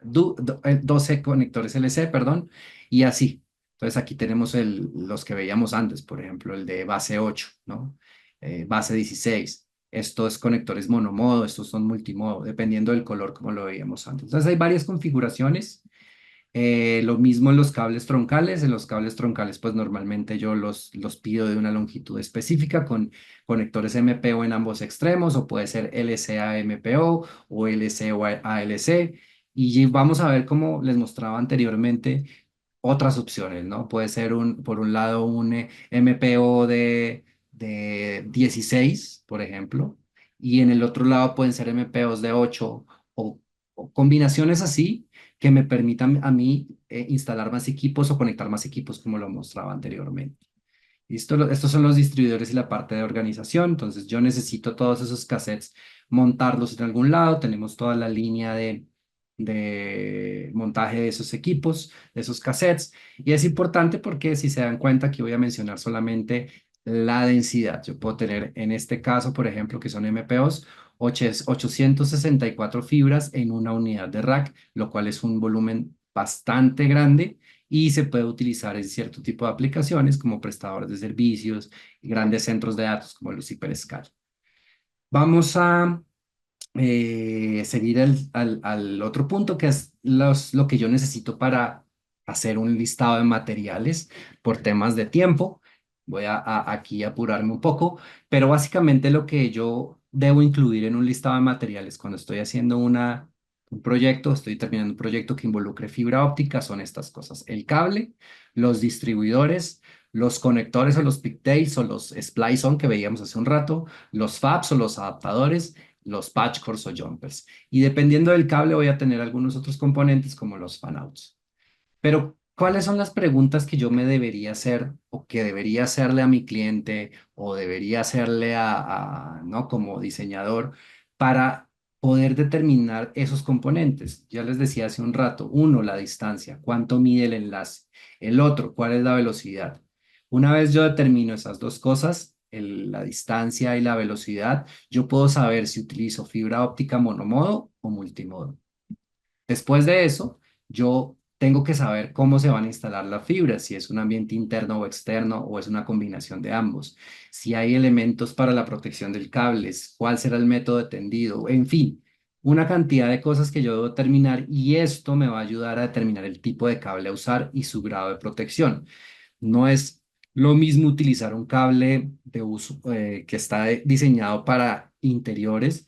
12 conectores LC, perdón, y así. Entonces aquí tenemos los que veíamos antes, por ejemplo, el de base 8, ¿no? Base 16. Estos conectores monomodo, estos son multimodo, dependiendo del color como lo veíamos antes. Entonces hay varias configuraciones. Lo mismo en los cables troncales. En los cables troncales, pues normalmente yo los pido de una longitud específica con conectores MPO en ambos extremos, o puede ser LC a MPO o LC a LC. Y vamos a ver, como les mostraba anteriormente, otras opciones, ¿no? Puede ser por un lado un MPO de 16, por ejemplo, y en el otro lado pueden ser MPOs de 8 o combinaciones así que me permitan a mí instalar más equipos o conectar más equipos como lo mostraba anteriormente. Listo, estos son los distribuidores y la parte de organización. Entonces yo necesito todos esos cassettes montarlos en algún lado. Tenemos toda la línea de montaje de esos equipos, de esos cassettes. Y es importante porque si se dan cuenta que voy a mencionar solamente la densidad. Yo puedo tener en este caso, por ejemplo, que son MPOs, 864 fibras en una unidad de rack, lo cual es un volumen bastante grande y se puede utilizar en cierto tipo de aplicaciones como prestadores de servicios y grandes centros de datos como los hiperescalas. Vamos a seguir al otro punto, que es lo que yo necesito para hacer un listado de materiales por temas de tiempo. Voy aquí a apurarme un poco, pero básicamente lo que yo debo incluir en un listado de materiales cuando estoy haciendo un proyecto, estoy terminando un proyecto que involucre fibra óptica, son estas cosas: el cable, los distribuidores, los conectores o los pigtails o los splice-on que veíamos hace un rato, los fabs o los adaptadores, los patch cores o jumpers. Y dependiendo del cable voy a tener algunos otros componentes como los fanouts. Pero, ¿cuáles son las preguntas que yo me debería hacer o que debería hacerle a mi cliente o debería hacerle ¿no? Como diseñador para poder determinar esos componentes? Ya les decía hace un rato, uno, la distancia, cuánto mide el enlace. El otro, cuál es la velocidad. Una vez yo determino esas dos cosas, la distancia y la velocidad, yo puedo saber si utilizo fibra óptica monomodo o multimodo. Después de eso, yo tengo que saber cómo se van a instalar las fibras, si es un ambiente interno o externo o es una combinación de ambos, si hay elementos para la protección del cable, cuál será el método de tendido, en fin, una cantidad de cosas que yo debo determinar, y esto me va a ayudar a determinar el tipo de cable a usar y su grado de protección. No es lo mismo utilizar un cable de uso que está diseñado para interiores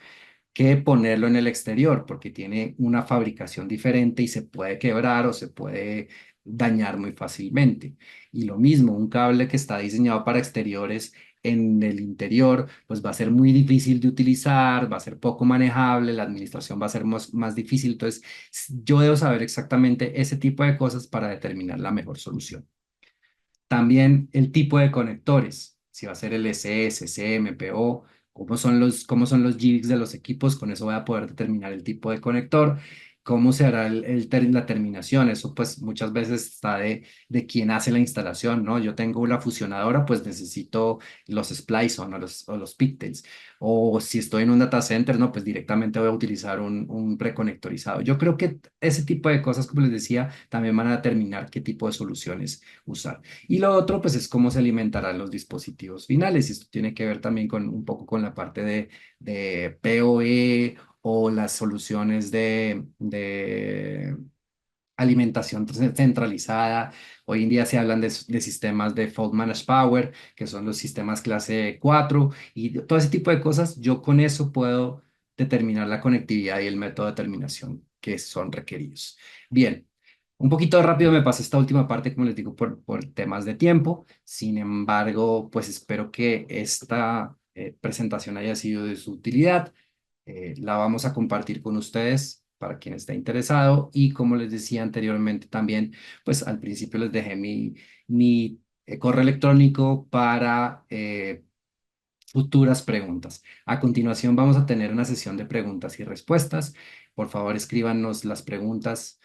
que ponerlo en el exterior, porque tiene una fabricación diferente y se puede quebrar o se puede dañar muy fácilmente. Y lo mismo, un cable que está diseñado para exteriores en el interior, pues va a ser muy difícil de utilizar, va a ser poco manejable, la administración va a ser más difícil. Entonces, yo debo saber exactamente ese tipo de cosas para determinar la mejor solución. También el tipo de conectores, si va a ser LCS, CMPO, cómo son los GIGs de los equipos, con eso voy a poder determinar el tipo de conector, cómo se hará la terminación. Eso pues muchas veces está de quién hace la instalación, ¿no? Yo tengo la fusionadora, pues necesito los splice-on o los pigtails. O si estoy en un data center, no, pues directamente voy a utilizar un preconectorizado. Yo creo que ese tipo de cosas, como les decía, también van a determinar qué tipo de soluciones usar. Y lo otro, pues, es cómo se alimentarán los dispositivos finales. Y esto tiene que ver también un poco con la parte de PoE o las soluciones de alimentación centralizada. Hoy en día se hablan de sistemas de Fault Managed Power, que son los sistemas clase 4 y todo ese tipo de cosas. Yo con eso puedo determinar la conectividad y el método de determinación que son requeridos. Bien. Un poquito rápido me pasé esta última parte, como les digo, por temas de tiempo. Sin embargo, pues espero que esta presentación haya sido de su utilidad. La vamos a compartir con ustedes para quien esté interesado. Y como les decía anteriormente también, pues al principio les dejé mi correo electrónico para futuras preguntas. A continuación vamos a tener una sesión de preguntas y respuestas. Por favor, escríbanos las preguntas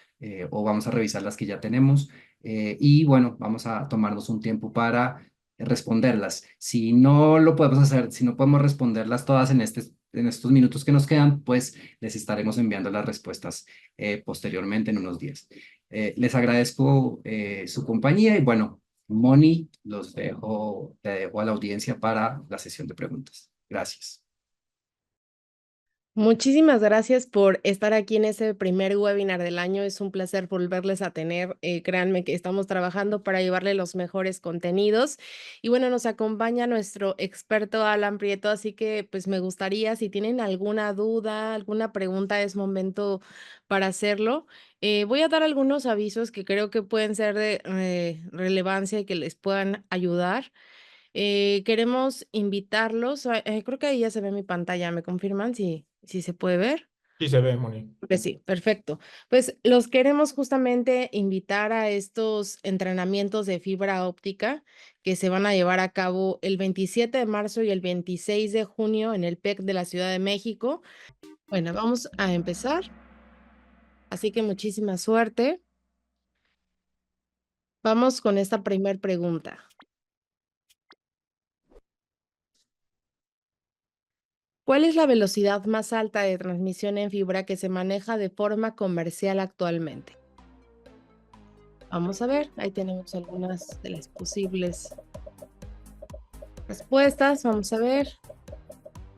o vamos a revisar las que ya tenemos. Y bueno, vamos a tomarnos un tiempo para responderlas. Si no lo podemos hacer, si no podemos responderlas todas en estos minutos que nos quedan, pues les estaremos enviando las respuestas posteriormente en unos días. Les agradezco su compañía y bueno. Moni, te dejo a la audiencia para la sesión de preguntas. Gracias. Muchísimas gracias por estar aquí en ese primer webinar del año. Es un placer volverles a tener. Créanme que estamos trabajando para llevarle los mejores contenidos. Y bueno, nos acompaña nuestro experto Alan Prieto, así que pues me gustaría, si tienen alguna duda, alguna pregunta, es momento para hacerlo. Voy a dar algunos avisos que creo que pueden ser de relevancia y que les puedan ayudar. Queremos invitarlos, creo que ahí ya se ve mi pantalla, ¿me confirman si se puede ver? Sí se ve, Moni. Que sí, perfecto. Pues los queremos justamente invitar a estos entrenamientos de fibra óptica que se van a llevar a cabo el 27 de marzo y el 26 de junio en el PEC de la Ciudad de México. Bueno, vamos a empezar, así que muchísima suerte. Vamos con esta primer pregunta. ¿Cuál es la velocidad más alta de transmisión en fibra que se maneja de forma comercial actualmente? Vamos a ver, ahí tenemos algunas de las posibles respuestas. Vamos a ver,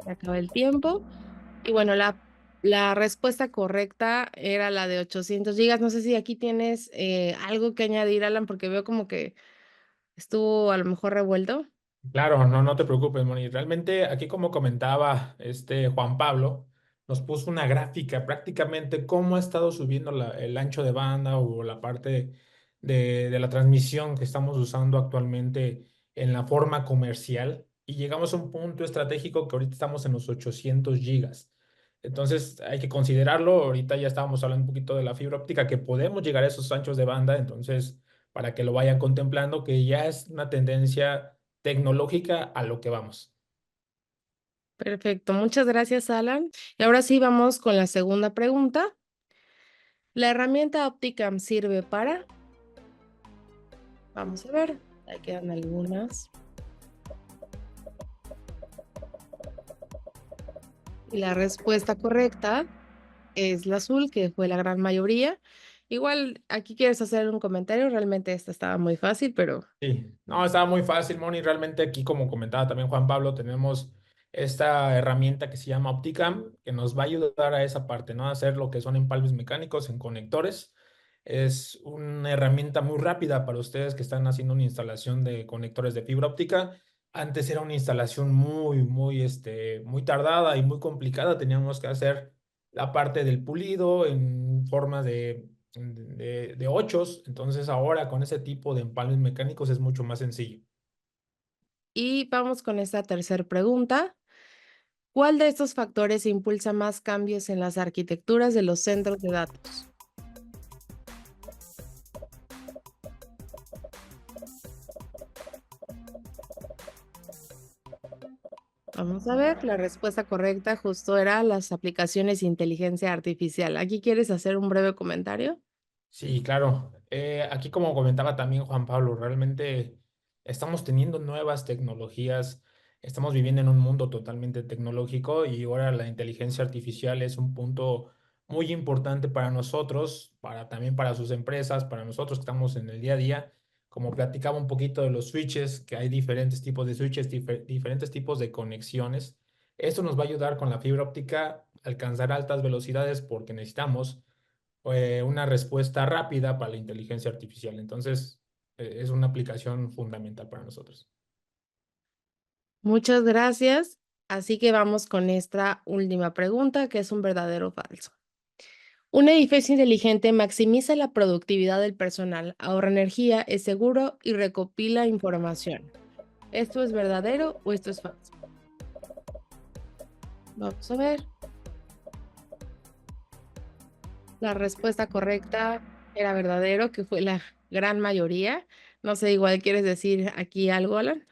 se acaba el tiempo. Y bueno, la respuesta correcta era la de 800 gigas. No sé si aquí tienes algo que añadir, Alan, porque veo como que estuvo a lo mejor revuelto. Claro, no te preocupes, Moni. Realmente aquí como comentaba este Juan Pablo, nos puso una gráfica prácticamente cómo ha estado subiendo el ancho de banda o la parte de la transmisión que estamos usando actualmente en la forma comercial y llegamos a un punto estratégico que ahorita estamos en los 800 gigas. Entonces hay que considerarlo. Ahorita ya estábamos hablando un poquito de la fibra óptica, que podemos llegar a esos anchos de banda. Entonces, para que lo vayan contemplando, que ya es una tendencia tecnológica a lo que vamos. Perfecto, muchas gracias, Alan. Y ahora sí vamos con la segunda pregunta. ¿La herramienta Opticam sirve para? Vamos a ver, ahí quedan algunas. Y la respuesta correcta es la azul, que fue la gran mayoría. Igual, aquí quieres hacer un comentario, realmente esta estaba muy fácil, pero Sí, no, estaba muy fácil, Moni. Realmente aquí, como comentaba también Juan Pablo, tenemos esta herramienta que se llama Opticam, que nos va a ayudar a esa parte, ¿no? A hacer lo que son empalmes mecánicos en conectores. Es una herramienta muy rápida para ustedes que están haciendo una instalación de conectores de fibra óptica. Antes era una instalación muy tardada y muy complicada. Teníamos que hacer la parte del pulido en forma de ochos. Entonces ahora con ese tipo de empalmes mecánicos es mucho más sencillo. y vamos con esta tercera pregunta. ¿Cuál de estos factores impulsa más cambios en las arquitecturas de los centros de datos? Vamos a ver, la respuesta correcta justo era las aplicaciones de inteligencia artificial. ¿Aquí quieres hacer un breve comentario? Sí, claro. Aquí como comentaba también Juan Pablo, realmente estamos teniendo nuevas tecnologías, estamos viviendo en un mundo totalmente tecnológico y ahora la inteligencia artificial es un punto muy importante para nosotros, también para sus empresas, para nosotros que estamos en el día a día. Como platicaba un poquito de los switches, que hay diferentes tipos de switches, diferentes tipos de conexiones. Esto nos va a ayudar con la fibra óptica a alcanzar altas velocidades porque necesitamos una respuesta rápida para la inteligencia artificial. Entonces, es una aplicación fundamental para nosotros. Muchas gracias. Así que vamos con esta última pregunta, que es un verdadero o falso. Un edificio inteligente maximiza la productividad del personal, ahorra energía, es seguro y recopila información. ¿Esto es verdadero o esto es falso? Vamos a ver. La respuesta correcta era verdadero, que fue la gran mayoría. No sé, igual quieres decir aquí algo, Alan.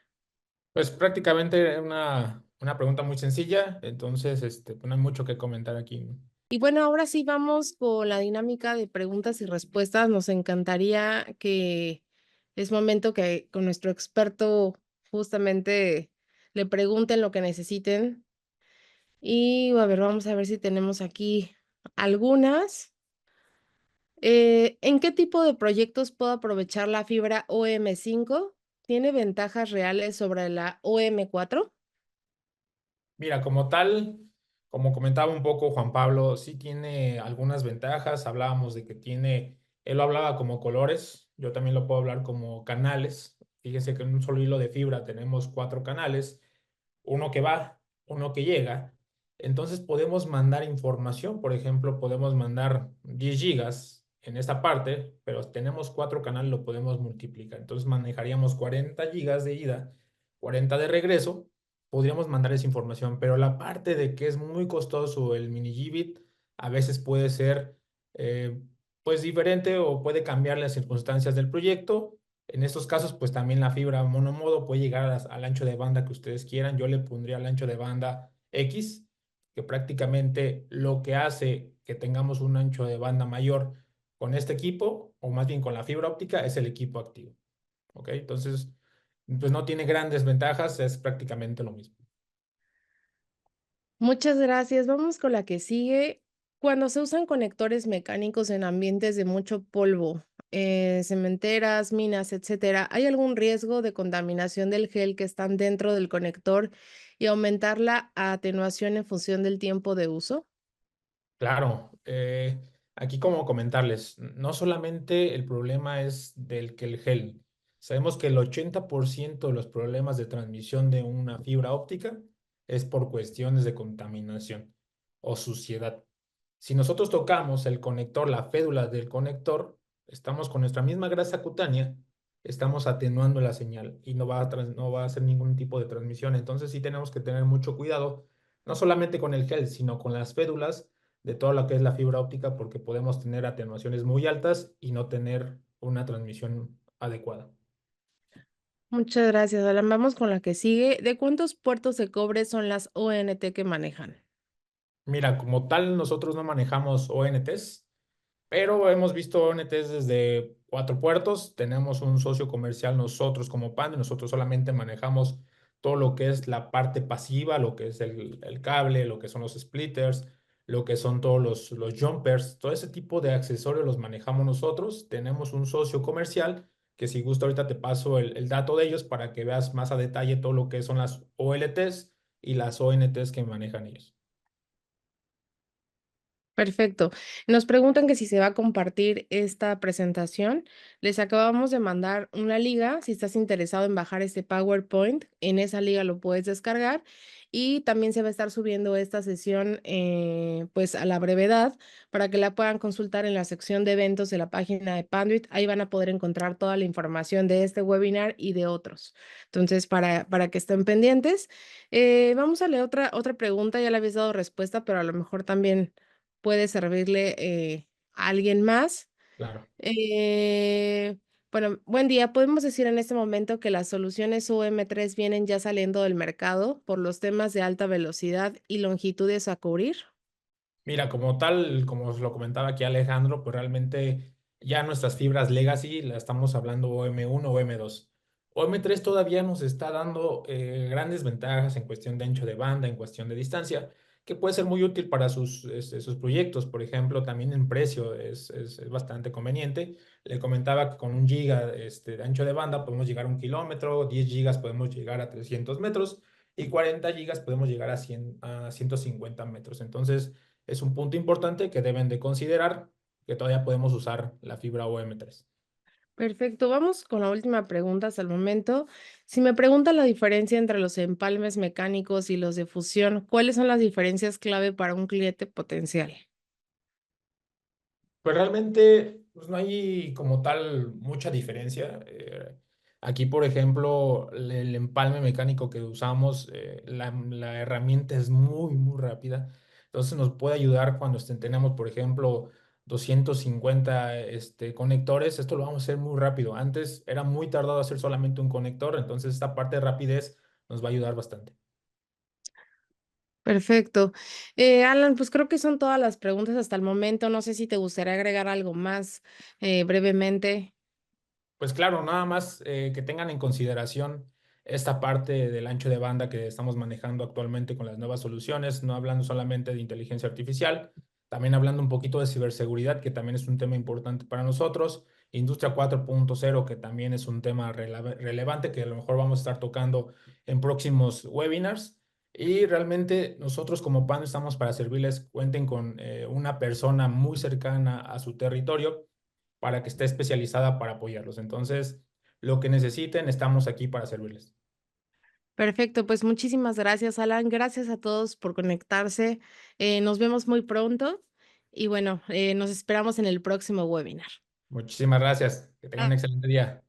Pues prácticamente una pregunta muy sencilla, entonces pues no hay mucho que comentar aquí, ¿no? Y bueno, ahora sí vamos con la dinámica de preguntas y respuestas. Nos encantaría que es momento que con nuestro experto justamente le pregunten lo que necesiten. Y a ver, vamos a ver si tenemos aquí algunas. ¿En qué tipo de proyectos puedo aprovechar la fibra OM5? ¿Tiene ventajas reales sobre la OM4? Mira, como tal, como comentaba un poco Juan Pablo, sí tiene algunas ventajas. Hablábamos de que él lo hablaba como colores, yo también lo puedo hablar como canales. Fíjense que en un solo hilo de fibra tenemos 4 canales, uno que va, uno que llega. Entonces podemos mandar información, por ejemplo, podemos mandar 10 gigas en esta parte, pero tenemos 4 canales, lo podemos multiplicar. Entonces manejaríamos 40 gigas de ida, 40 de regreso, podríamos mandar esa información, pero la parte de que es muy costoso el mini Gigabit a veces puede ser eh, pues diferente o puede cambiar las circunstancias del proyecto. En estos casos, pues también la fibra monomodo puede llegar al ancho de banda que ustedes quieran. Yo le pondría el ancho de banda X, que prácticamente lo que hace que tengamos un ancho de banda mayor con este equipo, o más bien con la fibra óptica, es el equipo activo. ¿Ok? Entonces, pues no tiene grandes ventajas, es prácticamente lo mismo. Muchas gracias. Vamos con la que sigue. Cuando se usan conectores mecánicos en ambientes de mucho polvo, cementeras, minas, etcétera, ¿hay algún riesgo de contaminación del gel que están dentro del conector y aumentar la atenuación en función del tiempo de uso? Claro, aquí como comentarles, no solamente el problema es del que el gel, sabemos que el 80% de los problemas de transmisión de una fibra óptica es por cuestiones de contaminación o suciedad. Si nosotros tocamos el conector, la fédula del conector, estamos con nuestra misma grasa cutánea, estamos atenuando la señal y no va a hacer ningún tipo de transmisión. Entonces sí tenemos que tener mucho cuidado, no solamente con el gel, sino con las fédulas de todo lo que es la fibra óptica, porque podemos tener atenuaciones muy altas y no tener una transmisión adecuada. Muchas gracias, Alan. Vamos con la que sigue. ¿De cuántos puertos de cobre son las ONT que manejan? Mira, como tal, nosotros no manejamos ONTs, pero hemos visto ONTs desde 4 puertos. Tenemos un socio comercial nosotros como PAN, y nosotros solamente manejamos todo lo que es la parte pasiva, lo que es el cable, lo que son los splitters, lo que son todos los jumpers, todo ese tipo de accesorios los manejamos nosotros. Tenemos un socio comercial que, si gusta, ahorita te paso el dato de ellos para que veas más a detalle todo lo que son las OLTs y las ONTs que manejan ellos. Perfecto. Nos preguntan que si se va a compartir esta presentación. Les acabamos de mandar una liga. Si estás interesado en bajar este PowerPoint, en esa liga lo puedes descargar. Y también se va a estar subiendo esta sesión pues a la brevedad para que la puedan consultar en la sección de eventos de la página de Panduit. Ahí van a poder encontrar toda la información de este webinar y de otros. Entonces, para que estén pendientes. Vamos a leer otra pregunta. Ya le habéis dado respuesta, pero a lo mejor también puede servirle a alguien más. Claro. Eh, bueno, buen día. Podemos decir en este momento que las soluciones UM3 vienen ya saliendo del mercado por los temas de alta velocidad y longitudes a cubrir. Mira, como tal, como os lo comentaba aquí Alejandro, pues realmente ya nuestras fibras legacy, la estamos hablando OM1 o OM2. OM3 todavía nos está dando grandes ventajas en cuestión de ancho de banda, en cuestión de distancia, que puede ser muy útil para sus proyectos. Por ejemplo, también en precio es bastante conveniente. Le comentaba que con 1 giga de ancho de banda podemos llegar a 1 kilómetro, 10 gigas podemos llegar a 300 metros y 40 gigas podemos llegar a 150 metros. Entonces, es un punto importante que deben de considerar, que todavía podemos usar la fibra OM3. Perfecto, vamos con la última pregunta hasta el momento. Si me preguntan la diferencia entre los empalmes mecánicos y los de fusión, ¿cuáles son las diferencias clave para un cliente potencial? Pues realmente pues no hay como tal mucha diferencia. Aquí, por ejemplo, el empalme mecánico que usamos, la herramienta es muy, muy rápida. Entonces nos puede ayudar cuando tenemos, por ejemplo, 250 conectores. Esto lo vamos a hacer muy rápido. Antes era muy tardado hacer solamente un conector, entonces esta parte de rapidez nos va a ayudar bastante. Perfecto. Alan, pues creo que son todas las preguntas hasta el momento. No sé si te gustaría agregar algo más brevemente. Pues claro, nada más que tengan en consideración esta parte del ancho de banda que estamos manejando actualmente con las nuevas soluciones, no hablando solamente de inteligencia artificial, también hablando un poquito de ciberseguridad, que también es un tema importante para nosotros, Industria 4.0, que también es un tema relevante que a lo mejor vamos a estar tocando en próximos webinars. Y realmente nosotros como PAN estamos para servirles, cuenten con una persona muy cercana a su territorio para que esté especializada para apoyarlos. Entonces, lo que necesiten, estamos aquí para servirles. Perfecto, pues muchísimas gracias, Alan. Gracias a todos por conectarse. Nos vemos muy pronto y bueno, nos esperamos en el próximo webinar. Muchísimas gracias. Que tengan un excelente día.